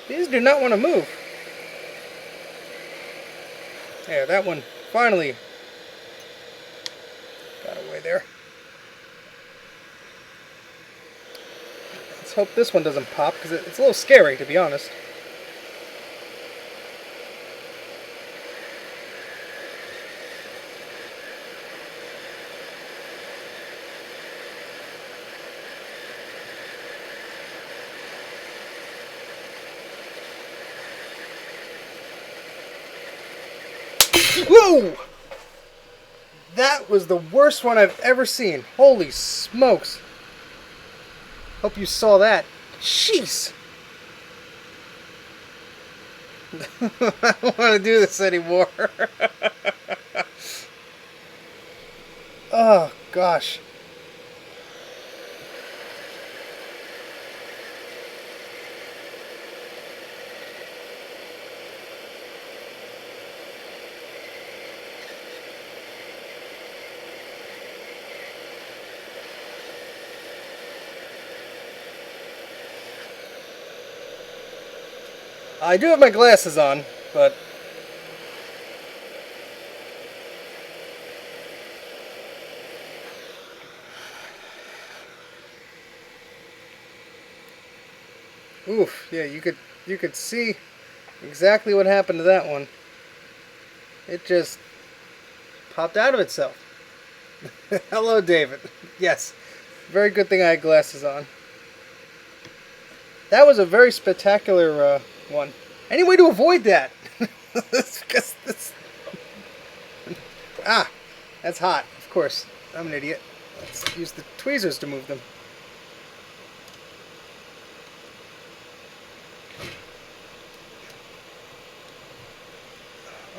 These do not want to move. There, that one finally got away there. Let's hope this one doesn't pop, because it's a little scary, to be honest. Whoa! That was the worst one I've ever seen. Holy smokes. Hope you saw that. Jeez. I don't want to do this anymore. Oh, gosh. I do have my glasses on, but oof, yeah, you could see exactly what happened to that one. It just popped out of itself. Hello, David. Yes, very good thing I had glasses on. That was a very spectacular one. Any way to avoid that? That's hot. Of course, I'm an idiot. Let's use the tweezers to move them.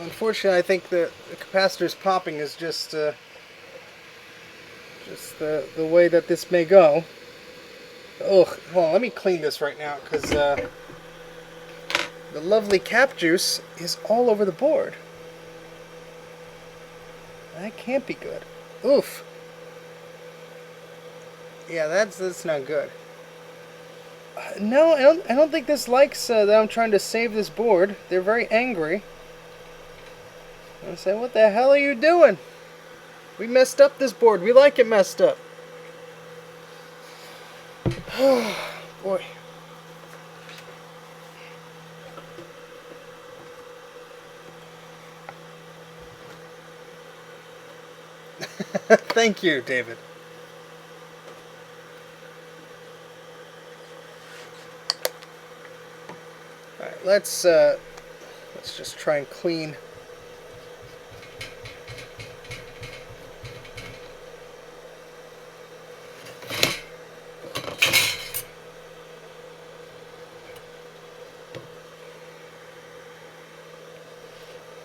Unfortunately, I think the capacitor's popping is just the way that this may go. Ugh, hold on, let me clean this right now, because the lovely cap juice is all over the board. That can't be good. Oof. Yeah, that's not good. No, I don't think this likes that I'm trying to save this board. They're very angry. I say, what the hell are you doing? We messed up this board. We like it messed up. Oh, boy. Thank you, David. All right, let's just try and clean.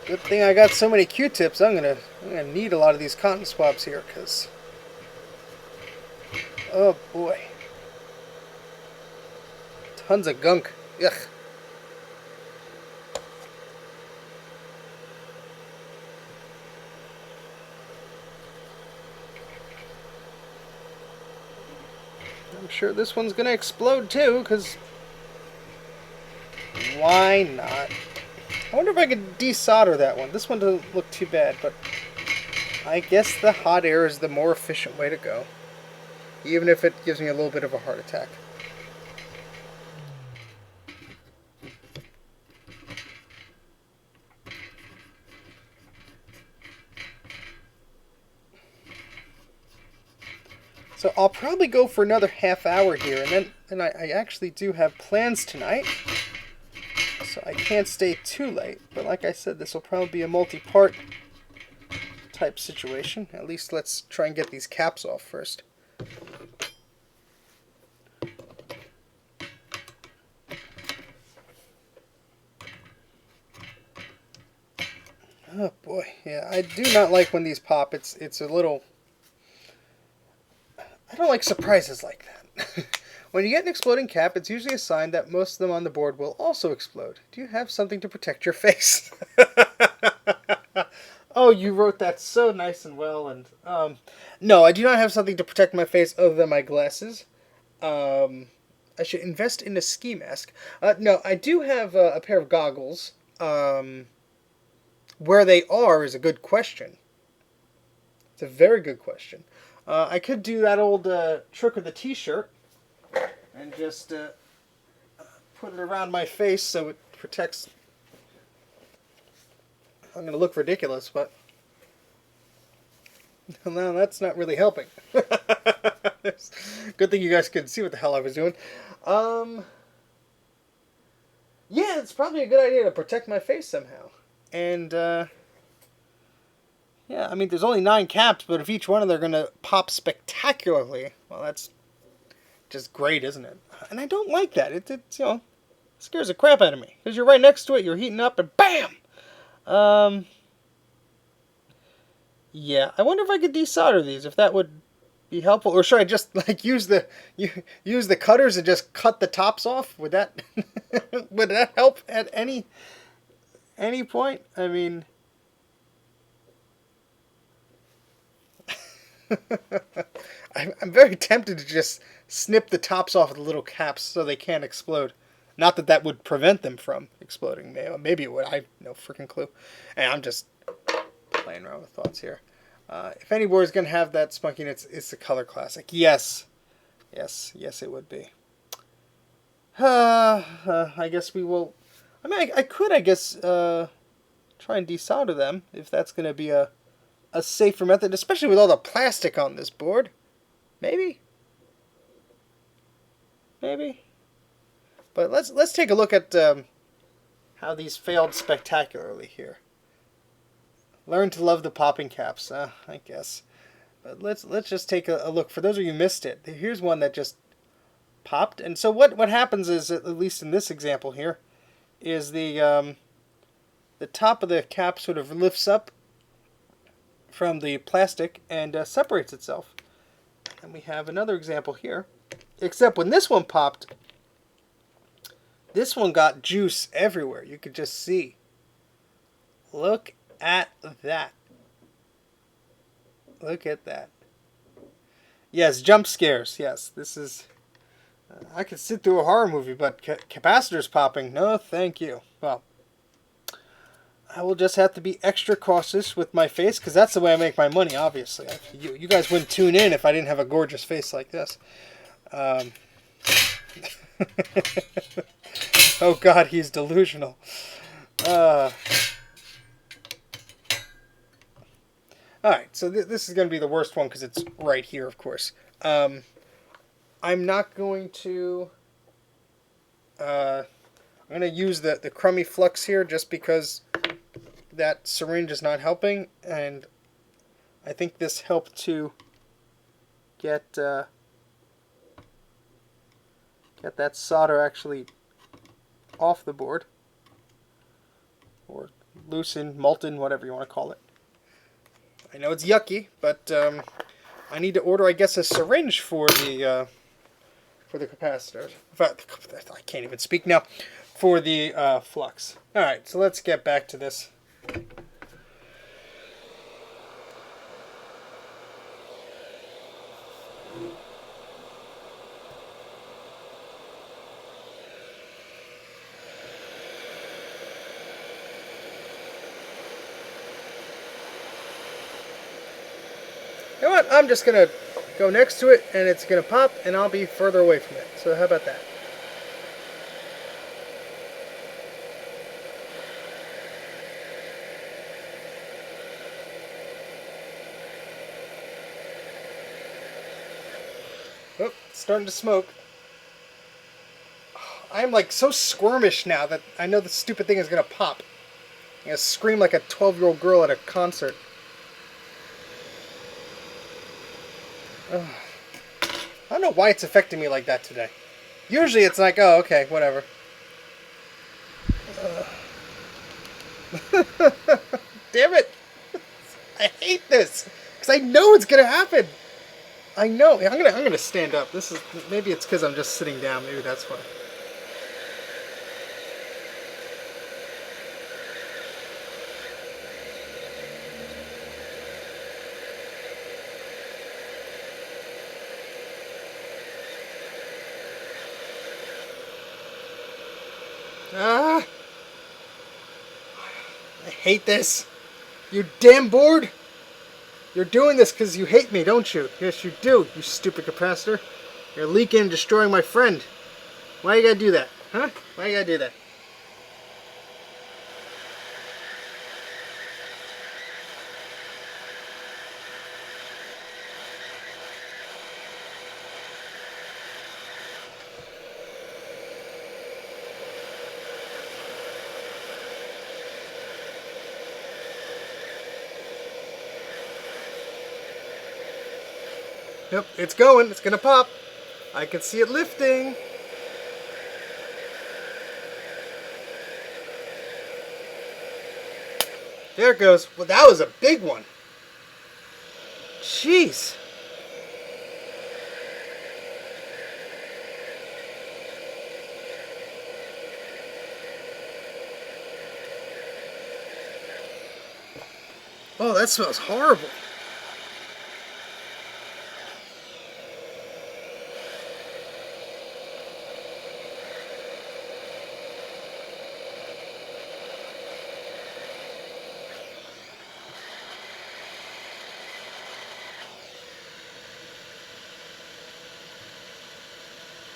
Good thing I got so many Q-tips. I'm gonna need a lot of these cotton swabs here, cause oh boy, tons of gunk. Ugh. I'm sure this one's gonna explode too, because why not? I wonder if I could desolder that one. This one doesn't look too bad, but I guess the hot air is the more efficient way to go, even if it gives me a little bit of a heart attack. So I'll probably go for another half hour here, and then I actually do have plans tonight, so I can't stay too late. But like I said, this will probably be a multi-part type situation. At least let's try and get these caps off first. Oh boy, yeah, I do not like when these pop. It's a little... I don't like surprises like that. When you get an exploding cap, it's usually a sign that most of them on the board will also explode. Do you have something to protect your face? Oh, you wrote that so nice and well. And no, I do not have something to protect my face other than my glasses. I should invest in a ski mask. No, I do have a pair of goggles. Where they are is a good question. It's a very good question. I could do that old trick with the t-shirt and just put it around my face so it protects. I'm going to look ridiculous, but no, that's not really helping. Good thing you guys couldn't see what the hell I was doing. Yeah, it's probably a good idea to protect my face somehow. And yeah, I mean, there's only 9 caps, but if each one of them are going to pop spectacularly, well, that's just great, isn't it? And I don't like that. It's, you know, scares the crap out of me. Because you're right next to it, you're heating up, and BAM! Yeah, I wonder if I could desolder these, if that would be helpful. Or should I just, like, use the cutters and just cut the tops off? Would that, would that help at any point? I mean... I'm very tempted to just snip the tops off of the little caps so they can't explode. Not that that would prevent them from exploding. Maybe it would. I have no freaking clue. And I'm just playing around with thoughts here. If any board is going to have that spunkiness, it's the Color Classic. Yes. Yes, it would be. I guess we will... I mean, I could, I guess, try and desolder them if that's going to be a safer method, especially with all the plastic on this board. Maybe. But let's take a look at how these failed spectacularly here. Learn to love the popping caps, I guess. But let's just take a look. For those of you who missed it, here's one that just popped. And so what happens is, at least in this example here, is the top of the cap sort of lifts up from the plastic and separates itself. And we have another example here. Except when this one popped, this one got juice everywhere. You could just see. Look at that. Look at that. Yes, jump scares. Yes, this is... I could sit through a horror movie, but capacitors popping, no thank you. Well, I will just have to be extra cautious with my face, because that's the way I make my money, obviously. You guys wouldn't tune in if I didn't have a gorgeous face like this. Oh God, he's delusional. Alright, so this is going to be the worst one, because it's right here, of course. I'm not going to... I'm going to use the crummy flux here, just because that syringe is not helping, and I think this helped to get that solder actually off the board, or loosened, molten, whatever you want to call it. I know it's yucky, but I need to order, I guess, a syringe for the capacitor. In fact, I can't even speak now. For the flux. All right, so let's get back to this. You know what? I'm just going to go next to it, and it's going to pop, and I'll be further away from it. So how about that? Oh, it's starting to smoke. I'm like so squirmish now that I know the stupid thing is going to pop. I'm going to scream like a 12-year-old girl at a concert. Ugh. I don't know why it's affecting me like that today. Usually it's like, oh, okay, whatever. Damn it! I hate this because I know it's gonna happen. I know. I'm gonna stand up. This is maybe it's because I'm just sitting down. Maybe that's why. Ah! I hate this. You damn bored? You're doing this because you hate me, don't you? Yes, you do, you stupid capacitor. You're leaking and destroying my friend. Why you gotta do that? Huh? Why you gotta do that? Yep, it's going. It's gonna pop. I can see it lifting. There it goes. Well, that was a big one. Jeez. Oh, that smells horrible.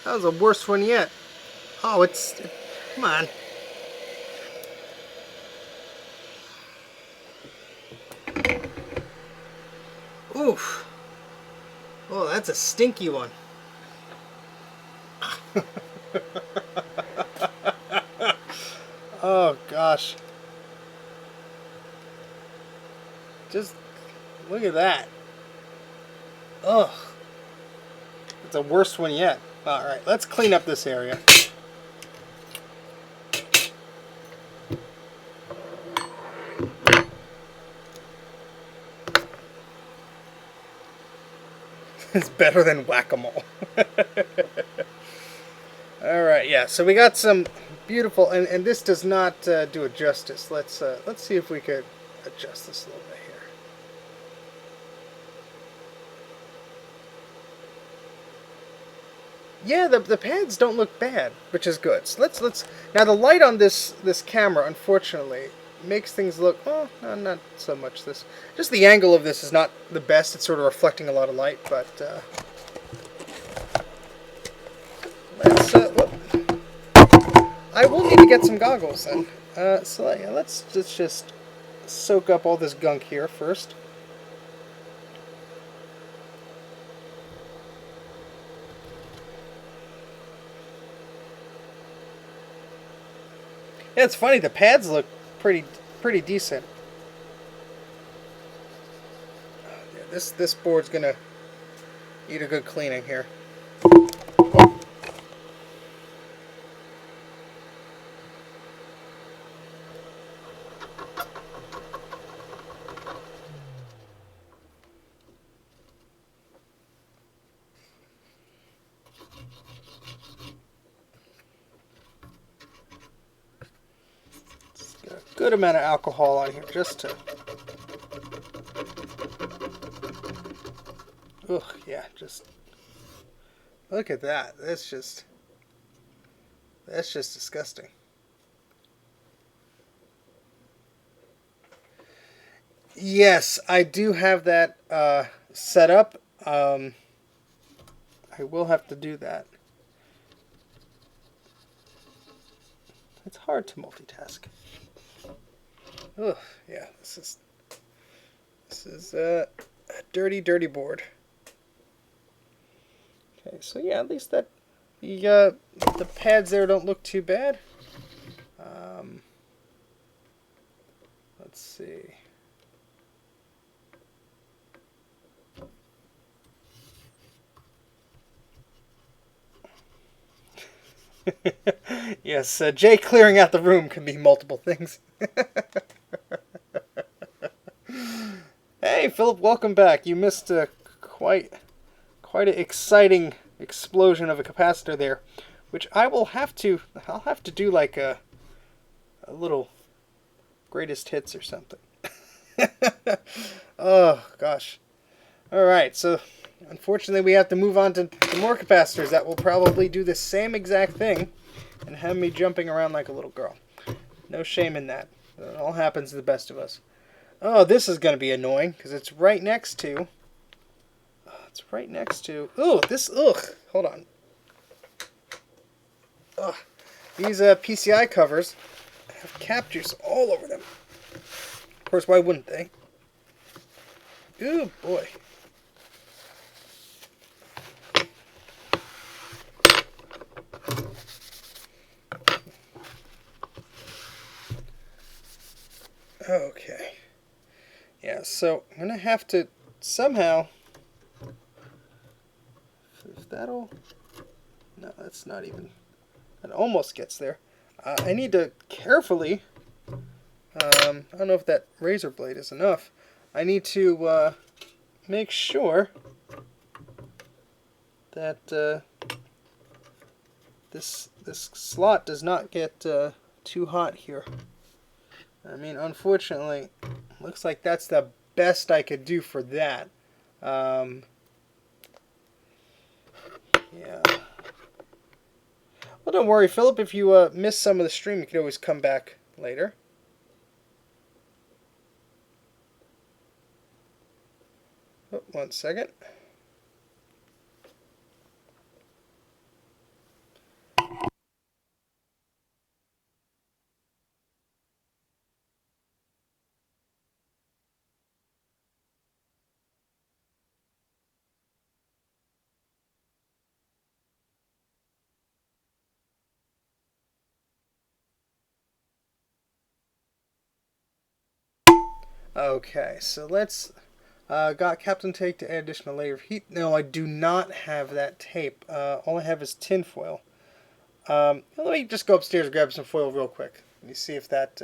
That was the worst one yet. Oh, come on. Oof. Oh, that's a stinky one. Oh, gosh. Just look at that. Ugh. It's the worst one yet. Alright, let's clean up this area. It's better than whack-a-mole. Alright, yeah, so we got some beautiful, and this does not do it justice. Let's see if we could adjust this a little bit here. Yeah, the pads don't look bad, which is good. So let's now the light on this camera, unfortunately, makes things look no, not so much this. Just the angle of this is not the best. It's sort of reflecting a lot of light, but let's. I will need to get some goggles then. So yeah, let's just soak up all this gunk here first. Yeah, it's funny. The pads look pretty decent. Yeah, this board's gonna need a good cleaning here. Get a good amount of alcohol on here just to. Ugh, yeah, just look at that. That's just disgusting. Yes, I do have that set up, I will have to do that. It's hard to multitask. Ugh, yeah, this is a dirty, dirty board. Okay, so yeah, at least that the pads there don't look too bad. Let's see. Yes, Jay clearing out the room can be multiple things. Hey, Philip, welcome back. You missed quite an exciting explosion of a capacitor there, which I'll have to do like a little greatest hits or something. Oh gosh. All right, so unfortunately we have to move on to more capacitors that will probably do the same exact thing and have me jumping around like a little girl. No shame in that. It all happens to the best of us. Oh, this is going to be annoying because it's right next to... Ooh, this... Ugh, hold on. Ugh. These PCI covers have cap juice all over them. Of course, why wouldn't they? Ooh, boy. Okay. Yeah, so I'm going to have to somehow... If that'll... No, that's not even... That almost gets there. I need to carefully... I don't know if that razor blade is enough. I need to make sure that this slot does not get too hot here. I mean, unfortunately, looks like that's the best I could do for that. Yeah. Well, don't worry, Philip. If you miss some of the stream, you can always come back later. Oh, 1 second. Okay, so let's... got Captain Tape to add additional layer of heat. No, I do not have that tape. All I have is tin foil. Let me just go upstairs and grab some foil real quick. Let me see if that...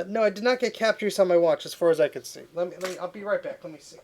no, I did not get cap juice on my watch as far as I could see. Let me, I'll be right back. Let me see.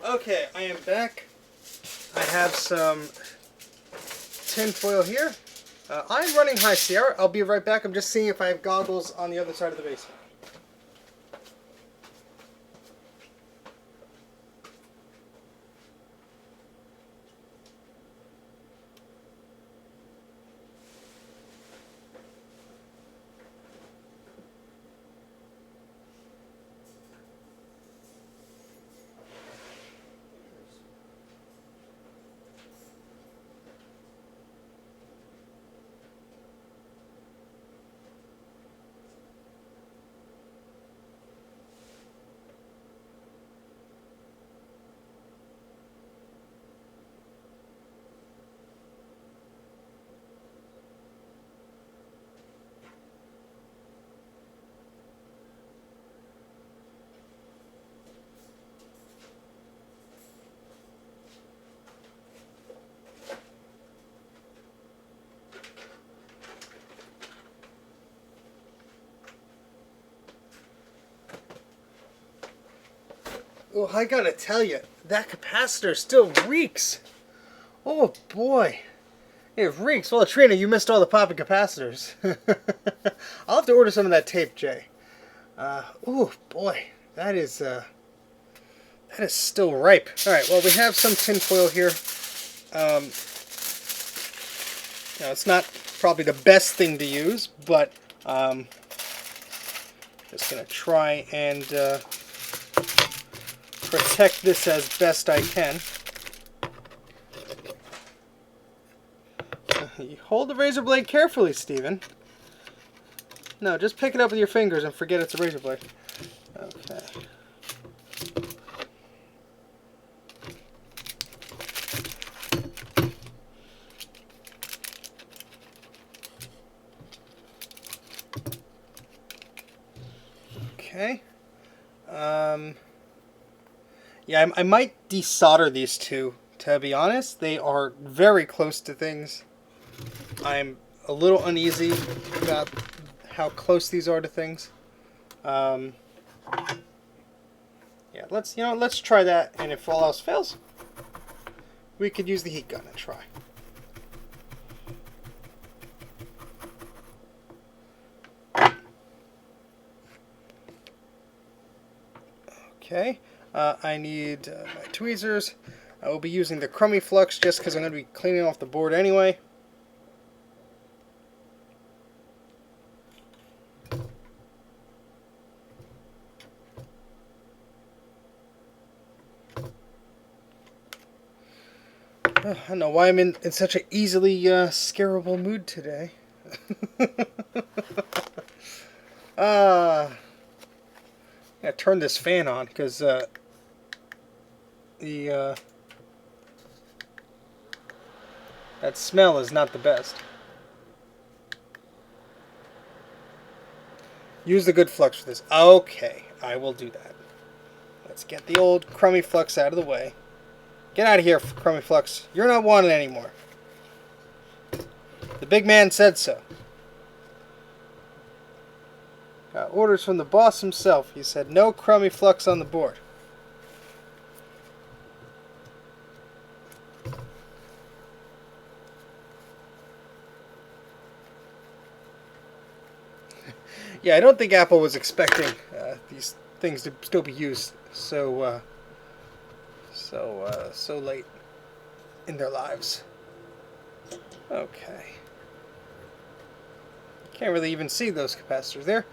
Okay, I am back. I have some tin foil here. I'm running High Sierra. I'll be right back. I'm just seeing if I have goggles on the other side of the basement. Well, I gotta tell you, that capacitor still reeks. Oh boy, it reeks. Well, Trina, you missed all the popping capacitors. I'll have to order some of that tape, Jay. Oh boy, that is still ripe. All right, well, we have some tin foil here. It's not probably the best thing to use, but just gonna try and protect this as best I can. You hold the razor blade carefully, Stephen. No, just pick it up with your fingers and forget it's a razor blade. Okay. Okay. Yeah, I might desolder these two, to be honest. They are very close to things. I'm a little uneasy about how close these are to things. Yeah, let's try that, and if all else fails, we could use the heat gun and try. Okay, I need my tweezers. I will be using the crummy flux just because I'm going to be cleaning off the board anyway. I don't know why I'm in such an easily scarable mood today. I gotta turn this fan on because that smell is not the best. Use the good flux for this. Okay, I will do that. Let's get the old crummy flux out of the way. Get out of here, crummy flux. You're not wanted anymore. The big man said so. Got orders from the boss himself. He said no crummy flux on the board. Yeah, I don't think Apple was expecting these things to still be used so late in their lives. Okay. Can't really even see those capacitors there.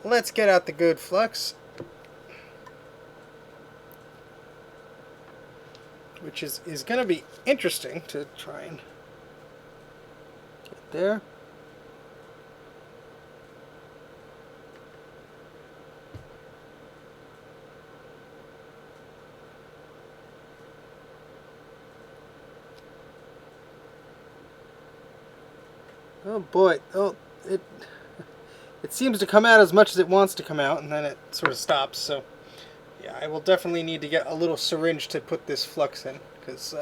Let's get out the good flux, which is going to be interesting to try and get there. Oh boy, oh it seems to come out as much as it wants to come out, and then it sort of stops. So yeah, I will definitely need to get a little syringe to put this flux in, because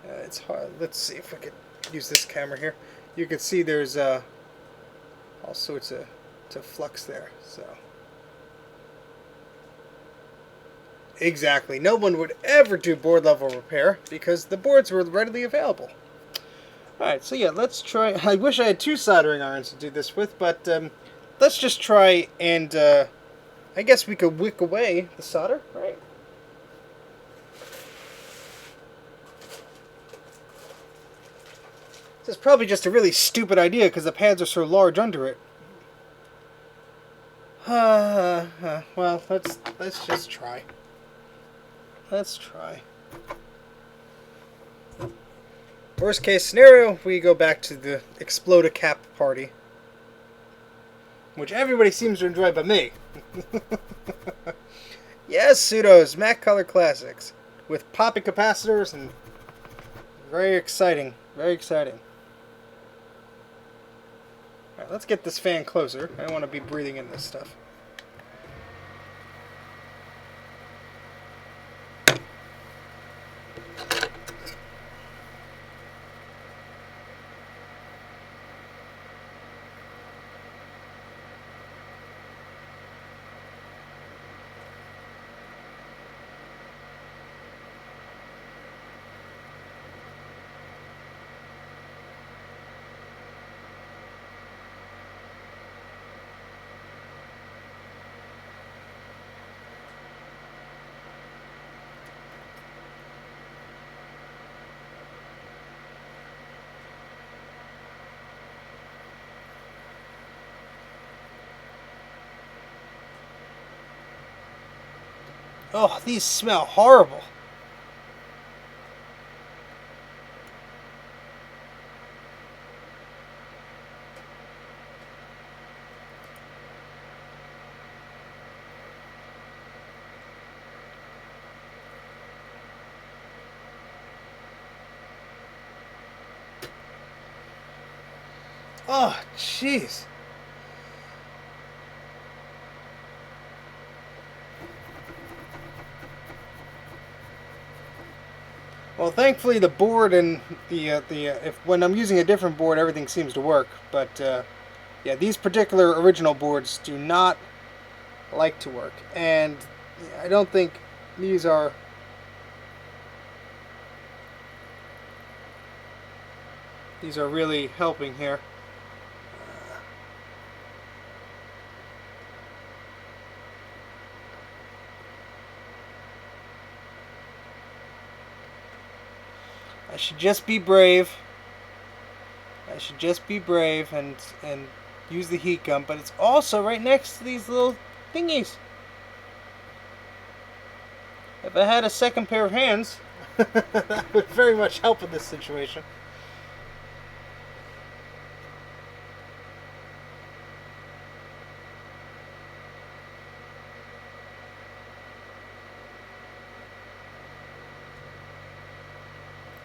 it's hard. Let's see if I could use this camera here. You can see there's all sorts of flux there. So Exactly. No one would ever do board level repair because the boards were readily available. Alright, so yeah, let's try. I wish I had 2 soldering irons to do this with, but let's just try and I guess we could wick away the solder, right? This is probably just a really stupid idea because the pads are so large under it. Well, let's just try. Let's try. Worst case scenario, we go back to the Explode-A-Cap party. Which everybody seems to enjoy but me. Yes, Pseudos, Mac Color Classics. With popping capacitors and very exciting. Very exciting. Alright, let's get this fan closer. I don't want to be breathing in this stuff. Oh, these smell horrible. Oh, jeez. Well, thankfully the board and if when I'm using a different board, everything seems to work. But yeah, these particular original boards do not like to work, and I don't think these are really helping here. I should just be brave. I should just be brave and use the heat gun, but it's also right next to these little thingies. If I had a second pair of hands, that would very much help in this situation.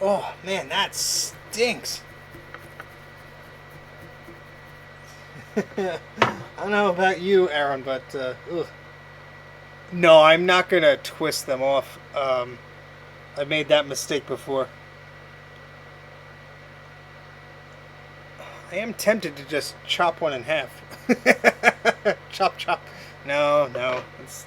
Oh man, that stinks. I don't know about you, Aaron, but ugh. No, I'm not gonna twist them off. I made that mistake before. I am tempted to just chop one in half. Chop, chop. No, no. It's...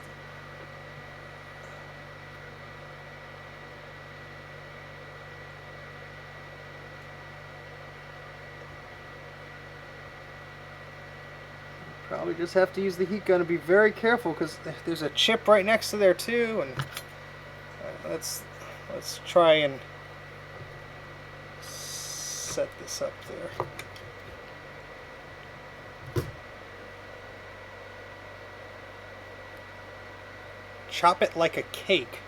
Probably just have to use the heat gun and be very careful because there's a chip right next to there too. And let's try and set this up there. Chop it like a cake.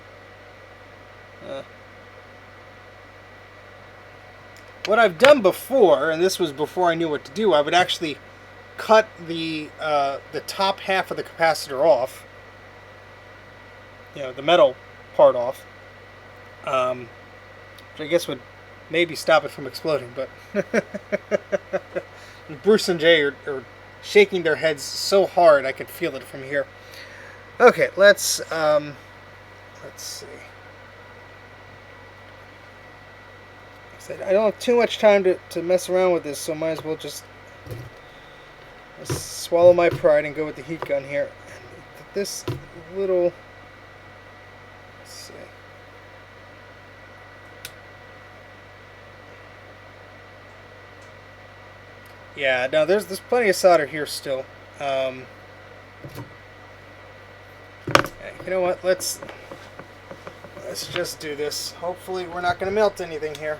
What I've done before, and this was before I knew what to do, I would actually cut the top half of the capacitor off, you know, the metal part off, which I guess would maybe stop it from exploding, but Bruce and Jay are shaking their heads so hard I could feel it from here. Okay, let's see. I don't have too much time to mess around with this, so might as well just swallow my pride and go with the heat gun here. This little Yeah, no, there's plenty of solder here still. Um, you know what? Let's just do this. Hopefully, we're not going to melt anything here.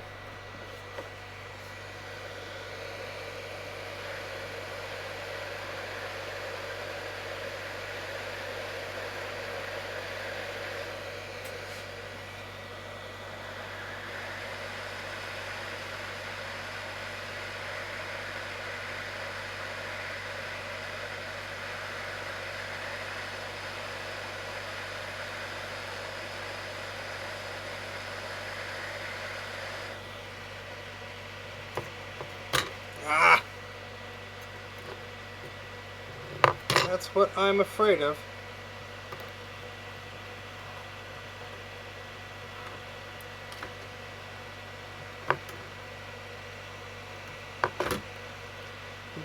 Ah! That's what I'm afraid of.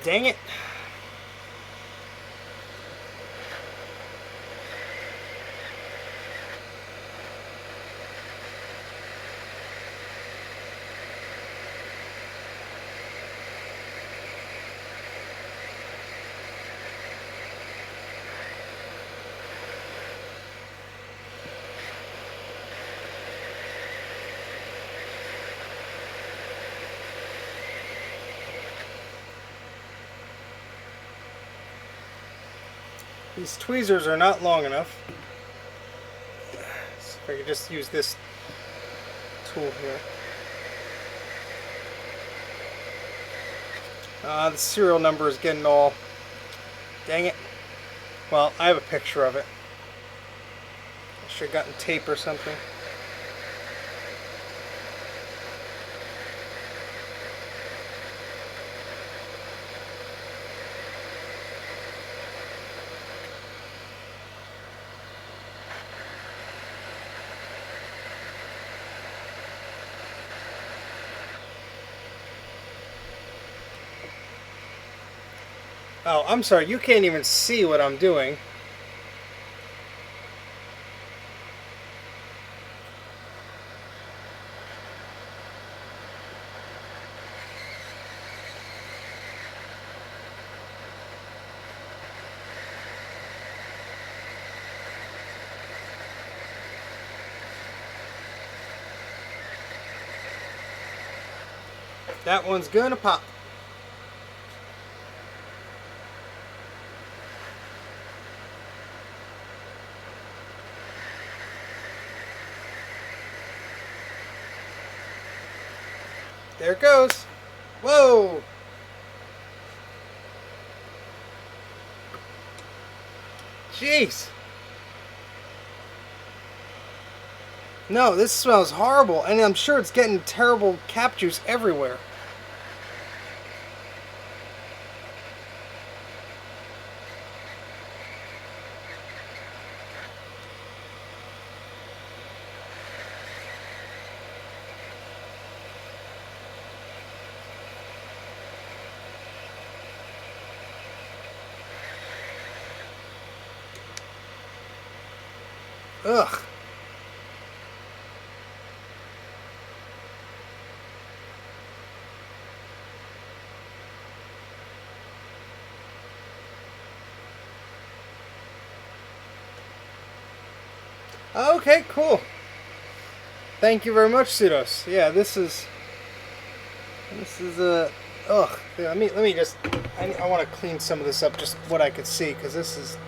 Dang it. These tweezers are not long enough. So if I could just use this tool here. The serial number is getting all... Dang it. Well, I have a picture of it. I should have gotten tape or something. Oh, I'm sorry, you can't even see what I'm doing. That one's gonna pop. There it goes. Whoa! Jeez. No, this smells horrible, and I'm sure it's getting terrible cap juice everywhere. Ugh. Okay, cool. Thank you very much, Pseudos. Yeah, this is ugh. Let me just I want to clean some of this up, just what I could see, because this is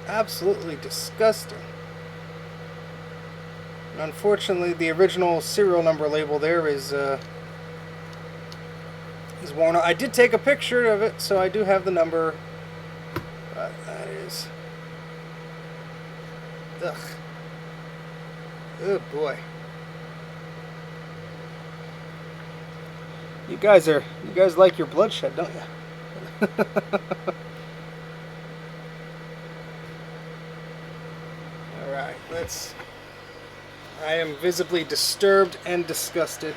absolutely disgusting. And unfortunately, the original serial number label there is worn out. I did take a picture of it, so I do have the number. But that is, ugh. Oh boy. You guys like your bloodshed, don't you? Alright, I am visibly disturbed and disgusted.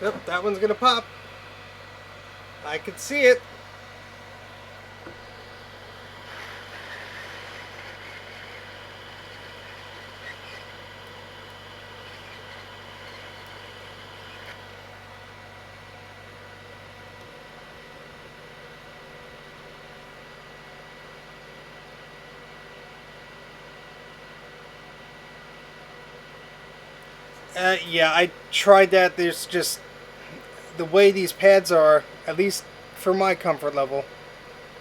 Yep, that one's gonna pop. I can see it. Yeah, I tried that. There's just the way these pads are, at least for my comfort level.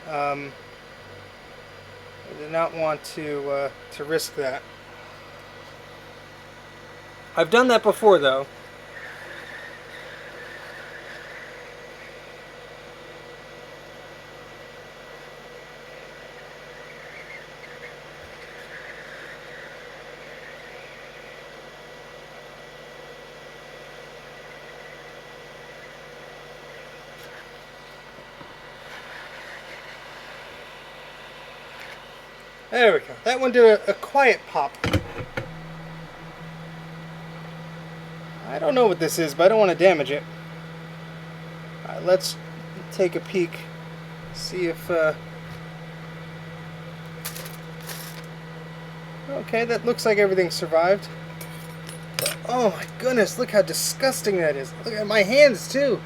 I did not want to risk that. I've done that before, though. There we go. That one did a quiet pop. I don't know what this is, but I don't want to damage it. Alright, let's take a peek. See if... Okay, that looks like everything survived. But, oh my goodness, look how disgusting that is. Look at my hands, too.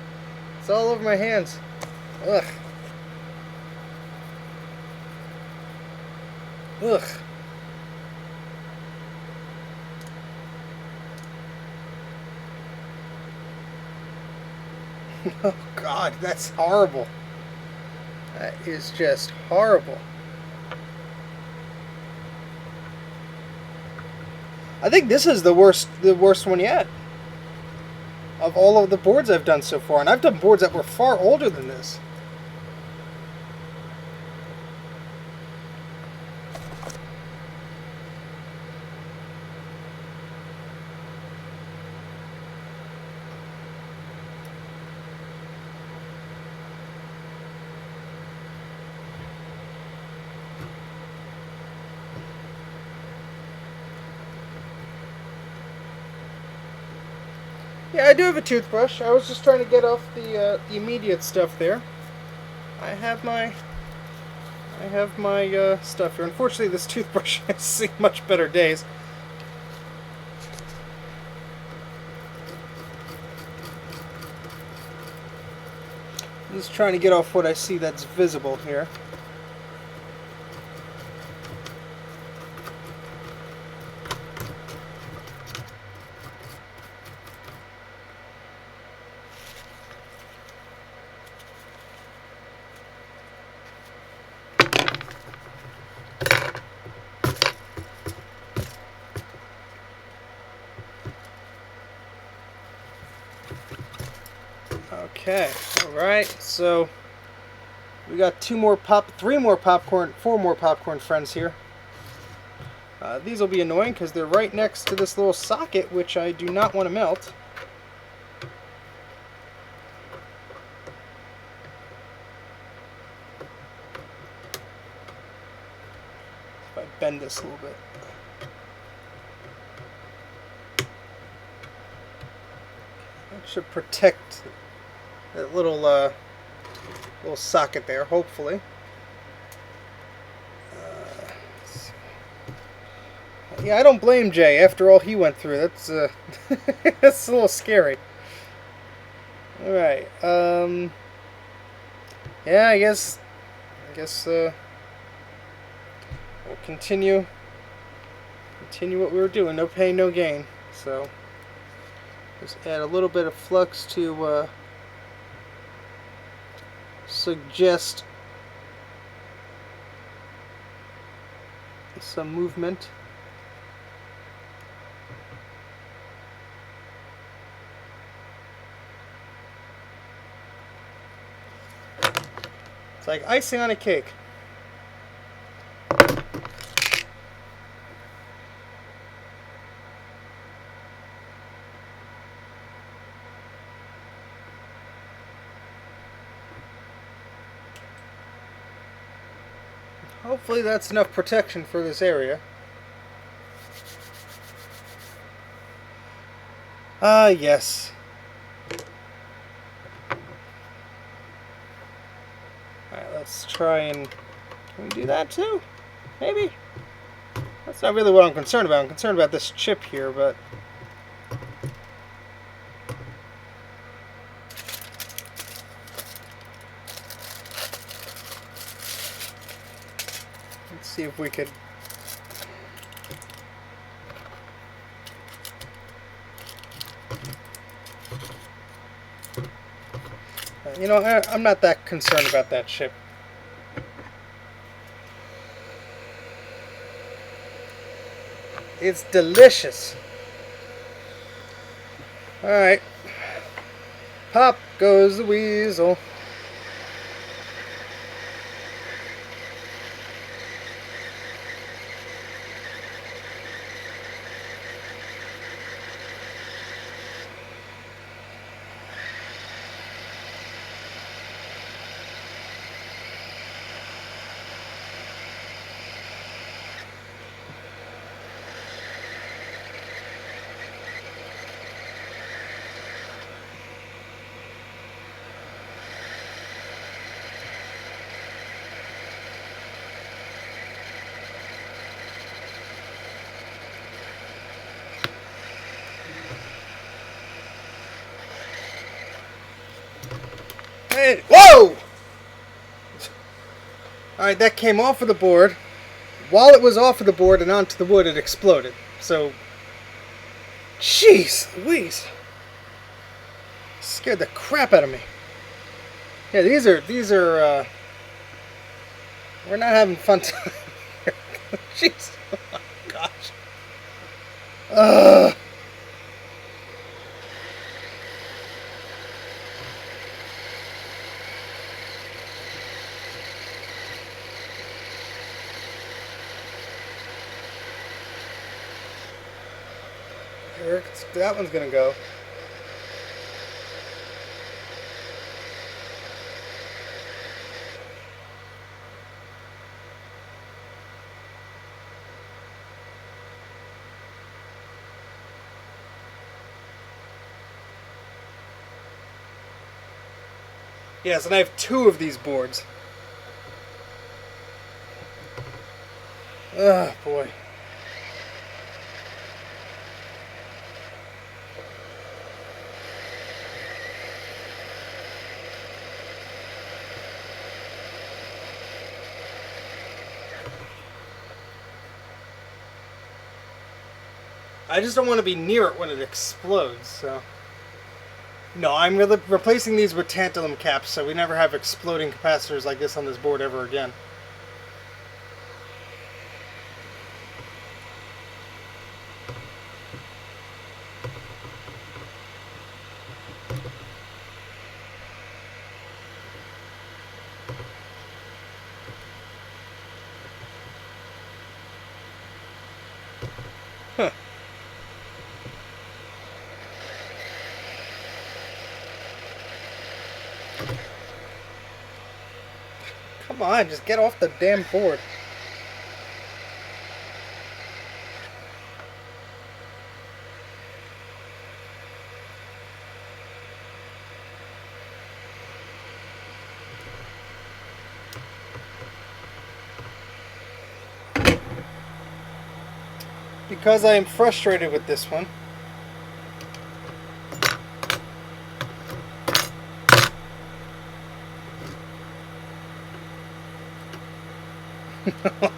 It's all over my hands. Ugh. Ugh. Oh God, that's horrible. That is just horrible. I think this is the worst one yet. Of all of the boards I've done so far, and I've done boards that were far older than this. Yeah, I do have a toothbrush. I was just trying to get off the immediate stuff there. I have my stuff here. Unfortunately, this toothbrush has seen much better days. I'm just trying to get off what I see that's visible here. Okay, alright, so we got three more popcorn, four more popcorn friends here. These will be annoying because they're right next to this little socket, which I do not want to melt. If I bend this a little bit. That should protect that little socket there, hopefully. Yeah, I don't blame Jay. After all he went through, that's that's a little scary. All right. Yeah, I guess we'll continue what we were doing. No pain, no gain. So just add a little bit of flux to suggest some movement. It's like icing on a cake. Hopefully that's enough protection for this area. Ah, yes. try and... Can we do that too? Maybe? That's not really what I'm concerned about. I'm concerned about this chip here, but... Let's see if we could... You know, I'm not that concerned about that chip. It's delicious. Alright. Pop goes the weasel. Hey, whoa! Alright, that came off of the board. While it was off of the board and onto the wood, it exploded. So, jeez Louise. Scared the crap out of me. Yeah, these are, we're not having fun time here. Jeez. Oh my gosh. That one's gonna go. Yes, and I have 2 of these boards. Oh boy. I just don't want to be near it when it explodes, so... No, I'm really replacing these with tantalum caps, so we never have exploding capacitors like this on this board ever again. Huh. Come on, just get off the damn board. Because I am frustrated with this one.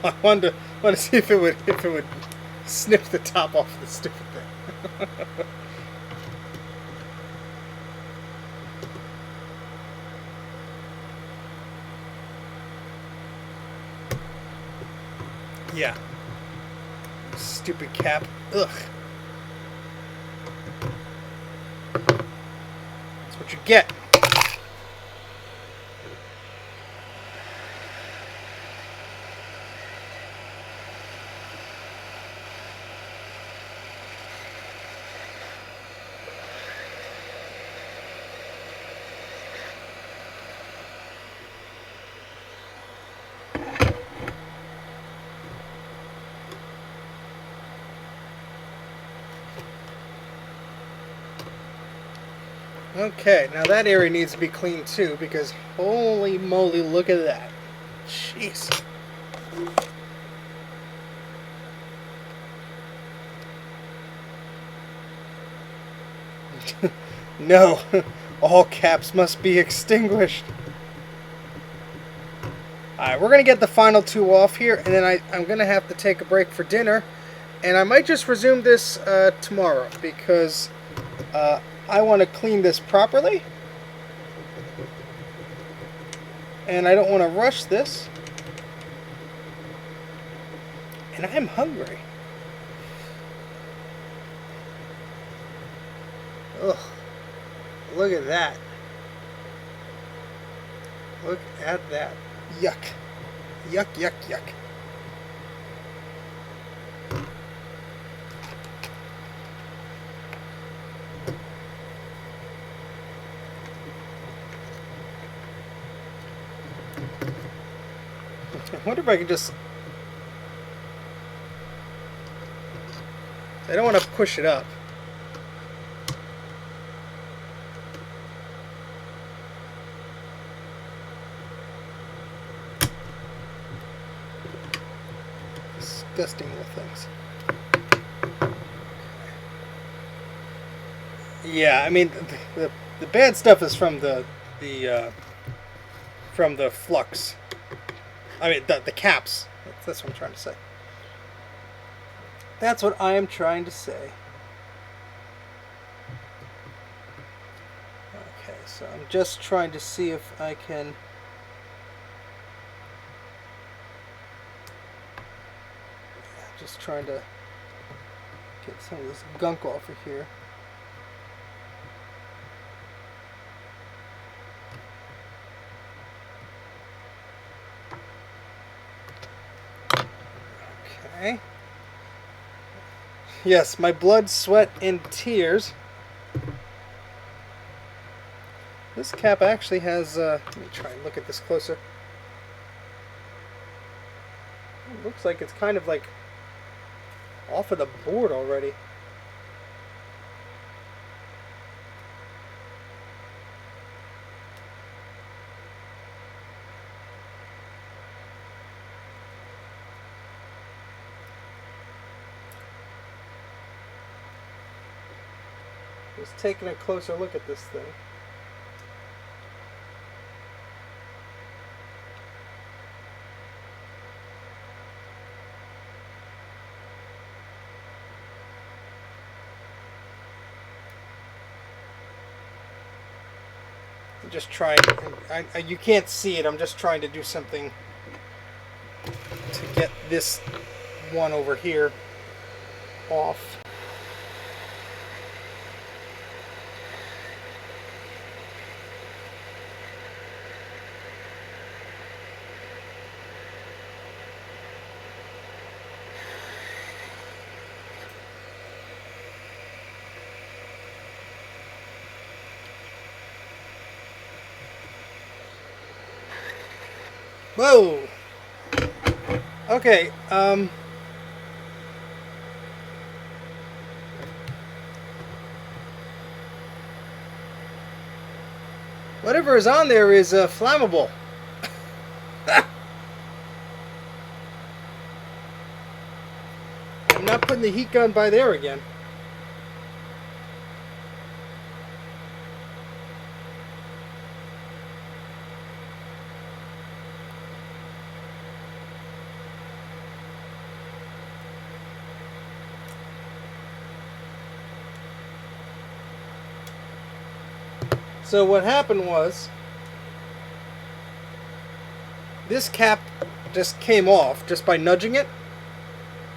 I wanted to see if it would snip the top off the stupid thing. Yeah. Stupid cap. Ugh. That's what you get. Okay, now that area needs to be cleaned too, because holy moly, look at that. Jeez. No, all caps must be extinguished. Alright, we're going to get the final two off here, and then I'm going to have to take a break for dinner. And I might just resume this tomorrow, because I want to clean this properly. And I don't want to rush this. And I'm hungry. Ugh. Look at that. Look at that. Yuck. Yuck, yuck, yuck. I wonder if I can just... I don't want to push it up. Disgusting little things. Yeah, I mean the bad stuff is from the flux. I mean the caps. That's what I'm trying to say. That's what I am trying to say. Okay, so I'm just trying to see if I can. Just trying to get some of this gunk off of here. Okay. Yes, my blood, sweat, and tears. This cap actually has, let me try and look at this closer. It looks like it's kind of like off of the board already. Just taking a closer look at this thing. I'm just trying, you can't see it, I'm just trying to do something to get this one over here off. Whoa! Okay, whatever is on there is flammable. I'm not putting the heat gun by there again. So what happened was, this cap just came off just by nudging it.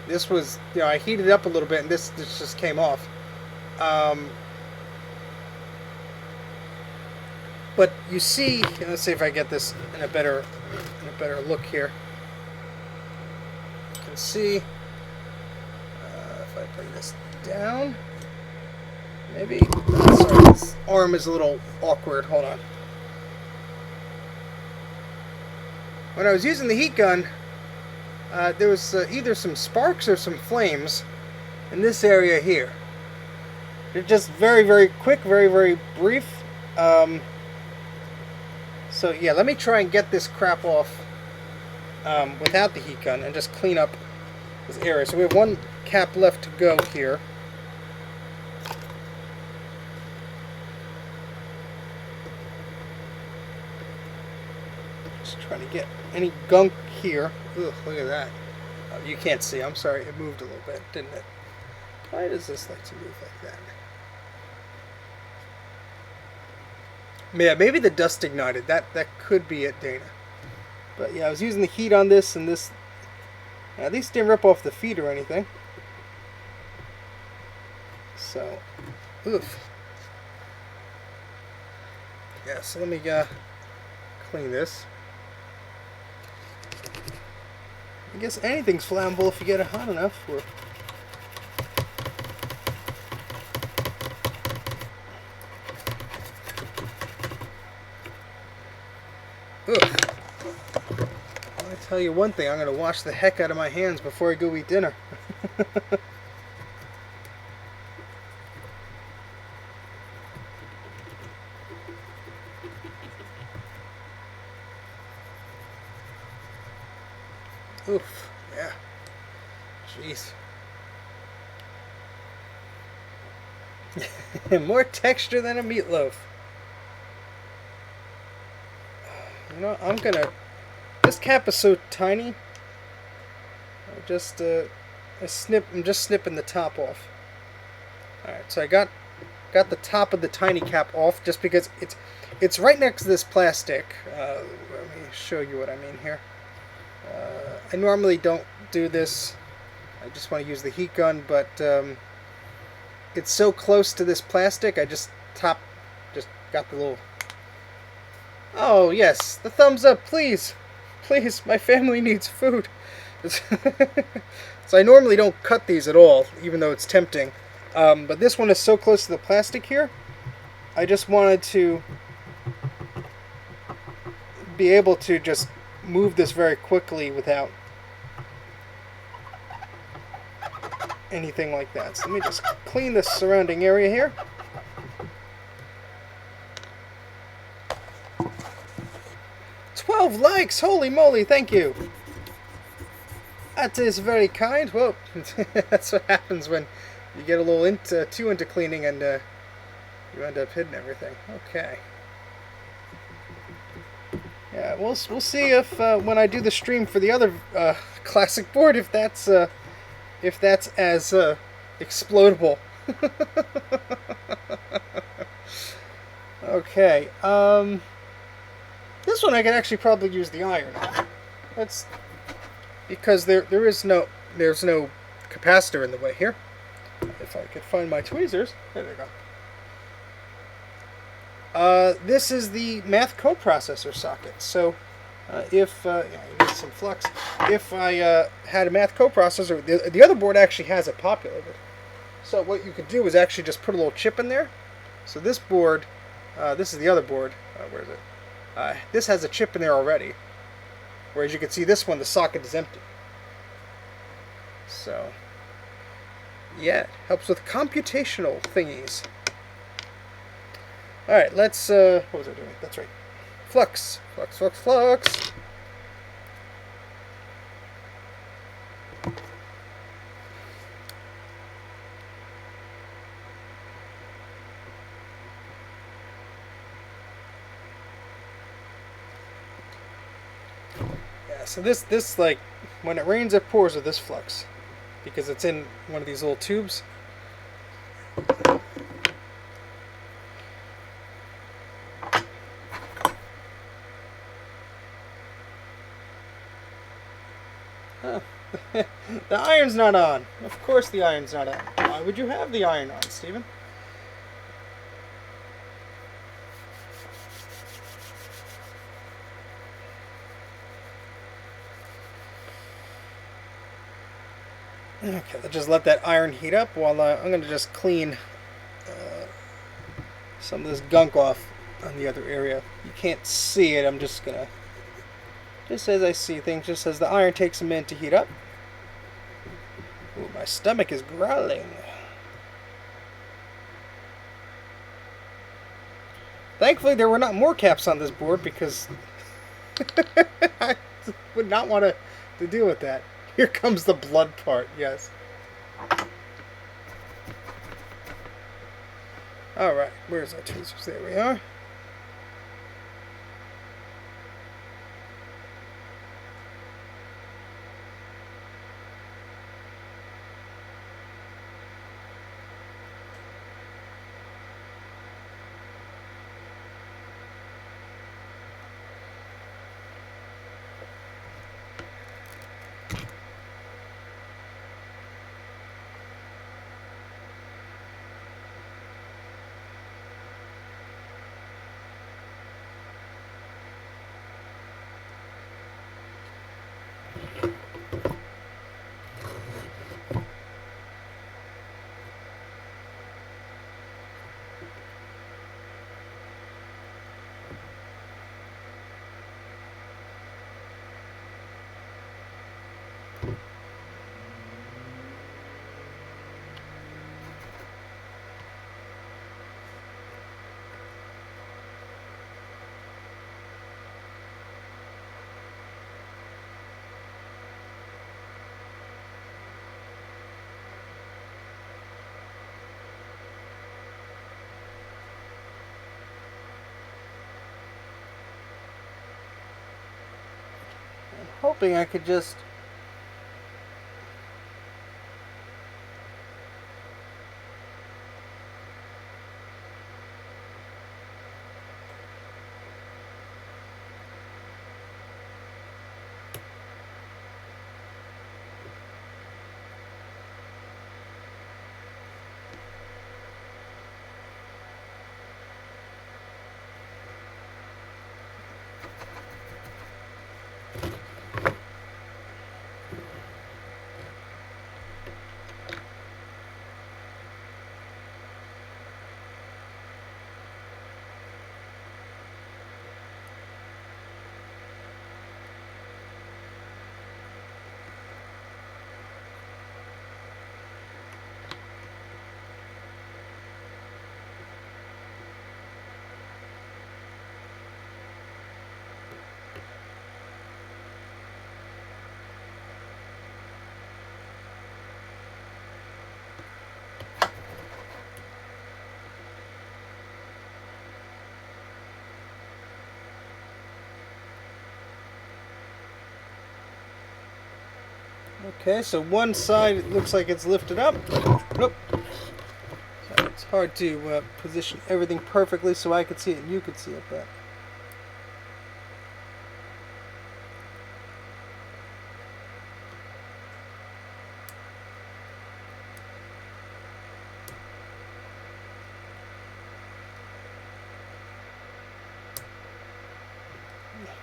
This was, I heated it up a little bit, and this just came off. But you see, let's see if I get this in a better look here. You can see if I bring this down. Maybe, sorry, this arm is a little awkward, hold on. When I was using the heat gun, there was either some sparks or some flames in this area here. They're just very, very quick, very, very brief. So yeah, let me try and get this crap off without the heat gun and just clean up this area. So we have one cap left to go here. Just trying to get any gunk here. Ugh, look at that. Oh, you can't see. I'm sorry. It moved a little bit, didn't it? Why does this like to move like that? Yeah, maybe the dust ignited. That could be it, Dana. But yeah, I was using the heat on this, and this at least didn't rip off the feet or anything. So, oof. Yeah, so let me clean this. I guess anything's flammable if you get it hot enough. Or I'll tell you one thing, I'm going to wash the heck out of my hands before I go eat dinner. Oof, yeah. Jeez. More texture than a meatloaf. You know, I'm gonna... This cap is so tiny. I'm just snipping the top off. Alright, so I got the top of the tiny cap off just because it's right next to this plastic. Let me show you what I mean here. I normally don't do this. I just want to use the heat gun, but it's so close to this plastic. I just got the little... Oh yes, the thumbs up, please. Please, my family needs food. So I normally don't cut these at all, even though it's tempting. But this one is so close to the plastic here, I just wanted to be able to just move this very quickly without anything like that. So let me just clean the surrounding area here. Likes, holy moly, thank you. That is very kind. Well, that's what happens when you get a little too into cleaning and you end up hitting everything. Okay. Yeah, we'll see if when I do the stream for the other classic board, if that's as explodable. Okay. This one I could actually probably use the iron on. That's because there's no capacitor in the way here. If I could find my tweezers, there they go. This is the math coprocessor socket. So if yeah, you need some flux. If I had a math coprocessor, the other board actually has it populated. So what you could do is actually just put a little chip in there. So this board, this is the other board. Where is it? This has a chip in there already, whereas you can see this one, the socket is empty. So, yeah, it helps with computational thingies. Alright, let's, what was I doing? That's right. Flux. Flux, flux, flux. So this like, when it rains it pours with this flux, because it's in one of these little tubes. Oh. The iron's not on. Of course the iron's not on. Why would you have the iron on, Stephen? Okay, let's just let that iron heat up while I'm going to just clean some of this gunk off on the other area. You can't see it, I'm just going to, just as I see things, just as the iron takes a minute to heat up. Ooh, my stomach is growling. Thankfully there were not more caps on this board because Would not want to deal with that. Here comes the blood part, yes. Alright, where's our tweezers? There we are. Hoping I could just... Okay, so one side it looks like it's lifted up. Nope. So it's hard to position everything perfectly so I could see it and you could see it, but...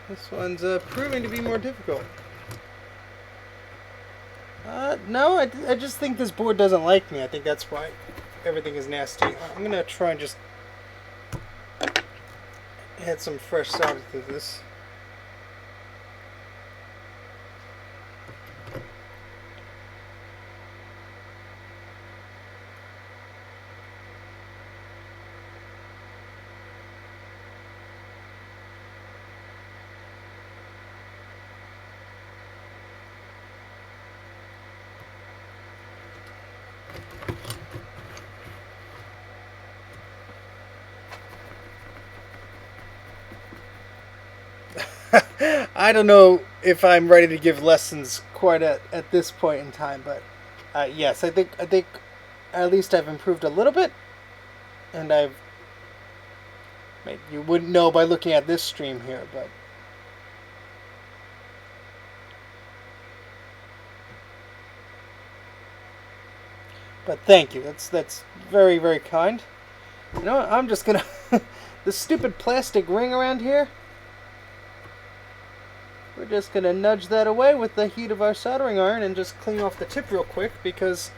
This one's proving to be more difficult. No, I just think this board doesn't like me. I think that's why everything is nasty. I'm going to try and just add some fresh solder to this. I don't know if I'm ready to give lessons quite at this point in time, but yes, I think at least I've improved a little bit, and you wouldn't know by looking at this stream here, but thank you. That's very, very kind. You know what? I'm just gonna this stupid plastic ring around here. We're just going to nudge that away with the heat of our soldering iron and just clean off the tip real quick because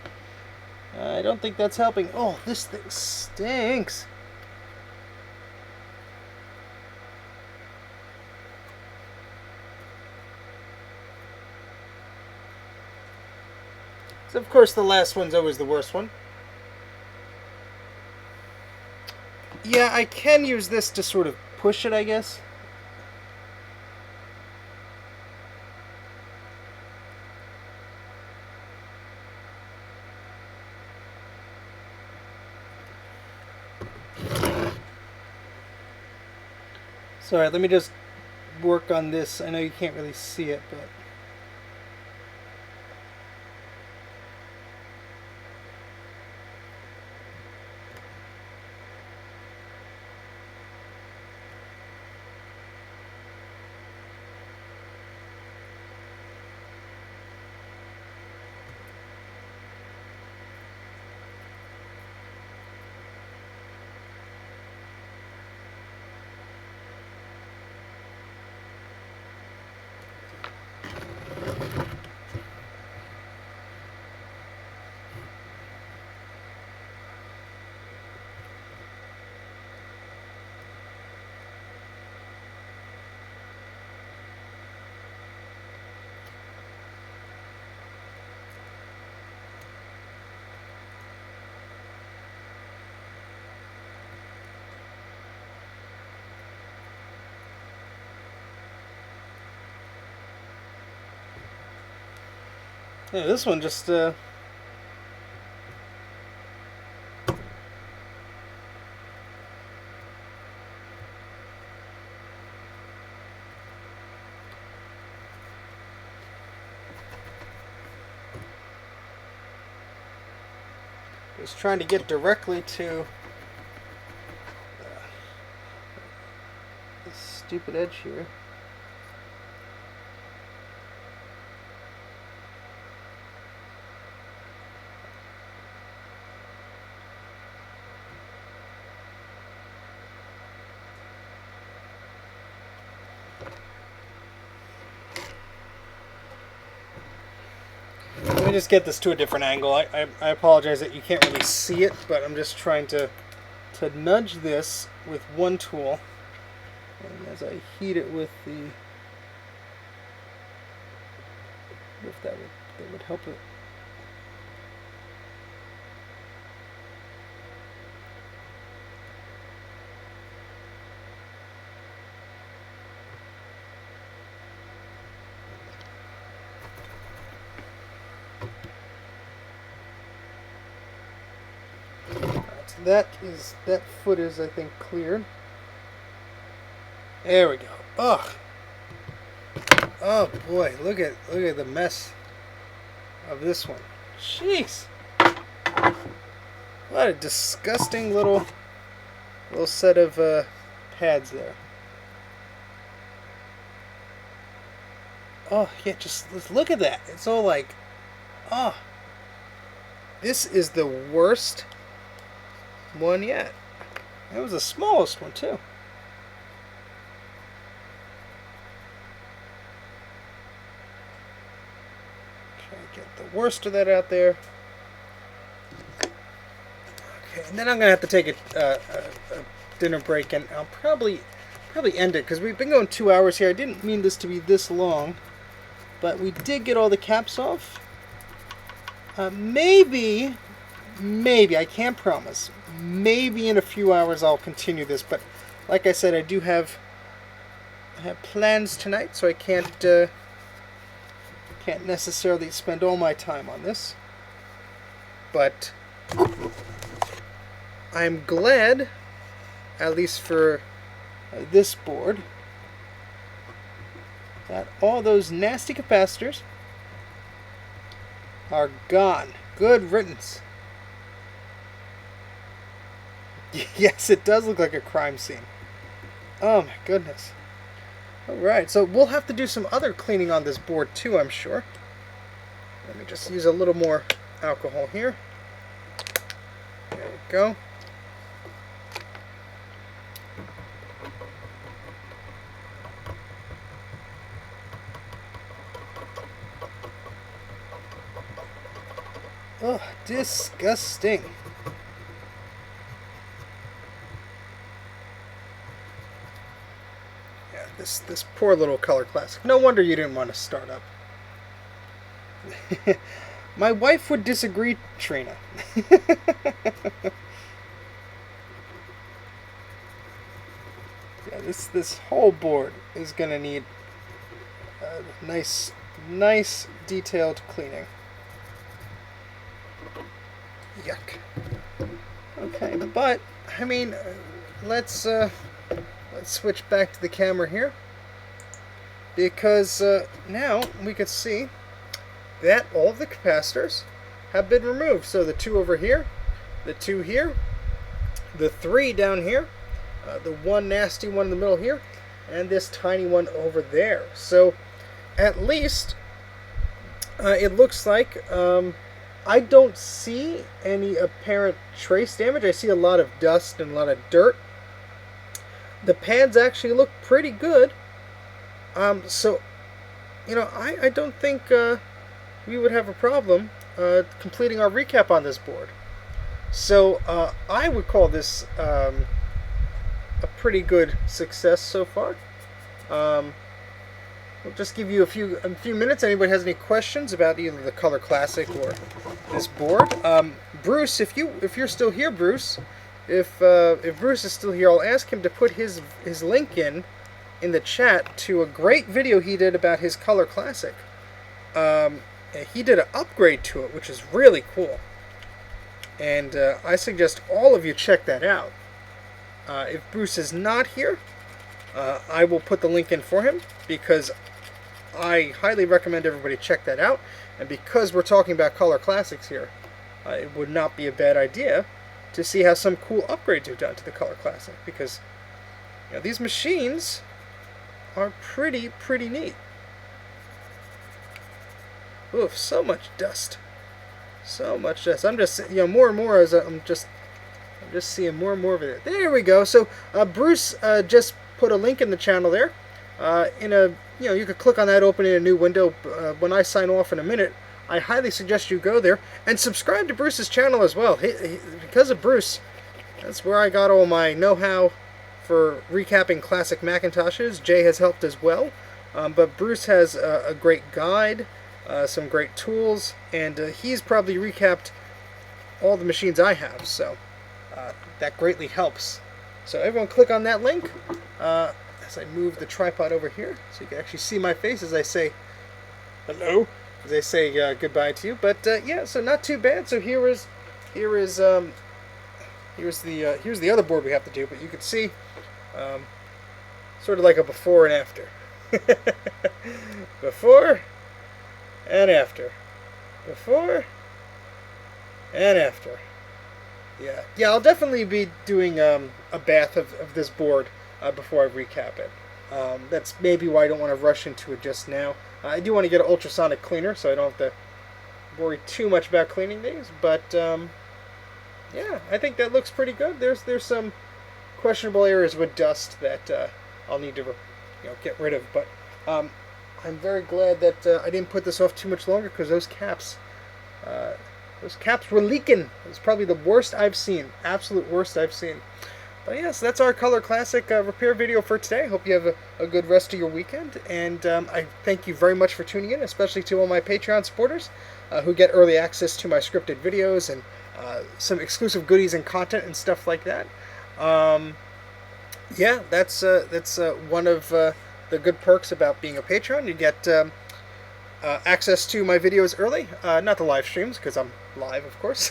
I don't think that's helping. Oh, this thing stinks. So of course the last one's always the worst one. Yeah, I can use this to sort of push it, I guess. So alright, let me just work on this. I know you can't really see it, but yeah, this one just was trying to get directly to this stupid edge here. Let me just get this to a different angle. I apologize that you can't really see it, but I'm just trying to nudge this with one tool. And as I heat it with the... if that would help it. That foot is, I think, cleared. There we go. Ugh. Oh boy, look at the mess of this one. Jeez. What a disgusting little set of pads there. Oh yeah, let's look at that. It's all like, oh. This is the worst one yet. That was the smallest one too. Try to get the worst of that out there. Okay, and then I'm gonna have to take a dinner break, and I'll probably end it because we've been going 2 hours here. I didn't mean this to be this long, but we did get all the caps off. Maybe, I can't promise. Maybe in a few hours I'll continue this, but like I said, I have plans tonight, so I can't necessarily spend all my time on this. But I'm glad, at least for this board, that all those nasty capacitors are gone. Good riddance. Yes, it does look like a crime scene. Oh my goodness. Alright, so we'll have to do some other cleaning on this board too, I'm sure. Let me just use a little more alcohol here. There we go. Oh, disgusting. Yeah, this poor little color classic. No wonder you didn't want to start up. My wife would disagree, Trina. Yeah, this whole board is gonna need a nice detailed cleaning. Yuck. Okay, but I mean, let's let's switch back to the camera here, because now we can see that all of the capacitors have been removed. So the 2 over here, the 2 here, the 3 down here, the 1 nasty one in the middle here, and this tiny one over there. So at least it looks like I don't see any apparent trace damage. I see a lot of dust and a lot of dirt. The pads actually look pretty good. So, you know, I don't think we would have a problem completing our recap on this board. So I would call this a pretty good success so far. We'll just give you a few minutes. Anybody has any questions about either the Color Classic or this board? Bruce, if you're still here, Bruce, if Bruce is still here, I'll ask him to put his link in the chat to a great video he did about his Color Classic. He did an upgrade to it, which is really cool, and I suggest all of you check that out. If Bruce is not here, I will put the link in for him, because I highly recommend everybody check that out. And because we're talking about Color Classics here, it would not be a bad idea to see how some cool upgrades are done to the Color Classic, because, you know, these machines are pretty neat. Oof, so much dust. So much dust. I'm just, you know, more and more as I'm just seeing more and more of it. There we go. So Bruce just put a link in the channel there. You could click on that, open in a new window. When I sign off in a minute, I highly suggest you go there and subscribe to Bruce's channel as well. Because of Bruce, that's where I got all my know-how for recapping classic Macintoshes. Jay has helped as well, but Bruce has a great guide, some great tools, and he's probably recapped all the machines I have, so that greatly helps. So everyone click on that link. As I move the tripod over here, so you can actually see my face as I say hello, as I say goodbye to you. But yeah, so not too bad. So here's the other board we have to do, but you can see sort of like a before and after. Before and after. Before and after. Yeah, I'll definitely be doing a bath of this board before I recap it. That's maybe why I don't want to rush into it just now. I do want to get an ultrasonic cleaner, so I don't have to worry too much about cleaning these. But yeah, I think that looks pretty good. There's some questionable areas with dust that I'll need to get rid of. But I'm very glad that I didn't put this off too much longer, because those caps were leaking. It was probably the worst I've seen, absolute worst I've seen. But yeah, so that's our Color Classic repair video for today. Hope you have a good rest of your weekend, and I thank you very much for tuning in, especially to all my Patreon supporters who get early access to my scripted videos and some exclusive goodies and content and stuff like that. Yeah, that's one of the good perks about being a patron. You get access to my videos early, not the live streams, because I'm live, of course,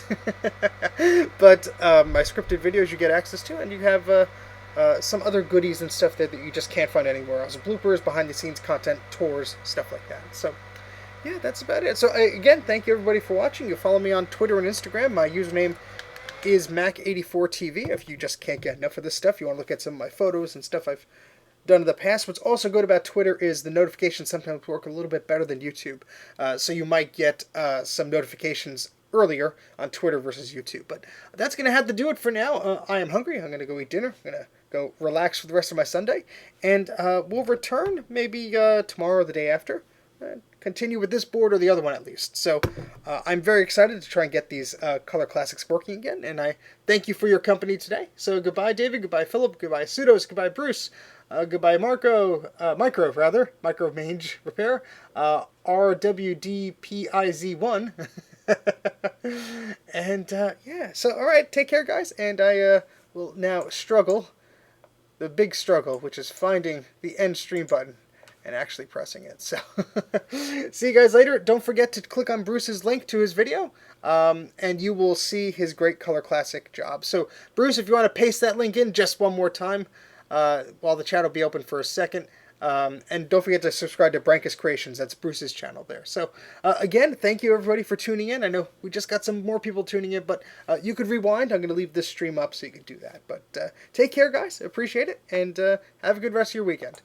but my scripted videos you get access to, and you have some other goodies and stuff that you just can't find anywhere else. Bloopers, behind-the-scenes content, tours, stuff like that. So, yeah, that's about it. So, again, thank you, everybody, for watching. You follow me on Twitter and Instagram. My username is Mac84TV. If you just can't get enough of this stuff, you want to look at some of my photos and stuff I've done in the past. What's also good about Twitter is the notifications sometimes work a little bit better than YouTube. So you might get some notifications earlier on Twitter versus YouTube. But that's going to have to do it for now. I am hungry. I'm going to go eat dinner. I'm going to go relax for the rest of my Sunday. And we'll return maybe tomorrow or the day after. Continue with this board or the other one at least. So I'm very excited to try and get these Color Classics working again. And I thank you for your company today. So goodbye, David. Goodbye, Philip. Goodbye, Pseudos. Goodbye, Bruce. Goodbye, Micro Mange Repair, RWDPIZ1. And yeah, so alright, take care, guys, and I will now struggle, the big struggle, which is finding the end stream button and actually pressing it. So see you guys later. Don't forget to click on Bruce's link to his video, and you will see his great Color Classic job. So Bruce, if you want to paste that link in just one more time, while the chat will be open for a second. And don't forget to subscribe to Brankus Creations. That's Bruce's channel there. So, again, thank you everybody for tuning in. I know we just got some more people tuning in, but you could rewind. I'm going to leave this stream up so you can do that. But take care, guys. Appreciate it. And have a good rest of your weekend.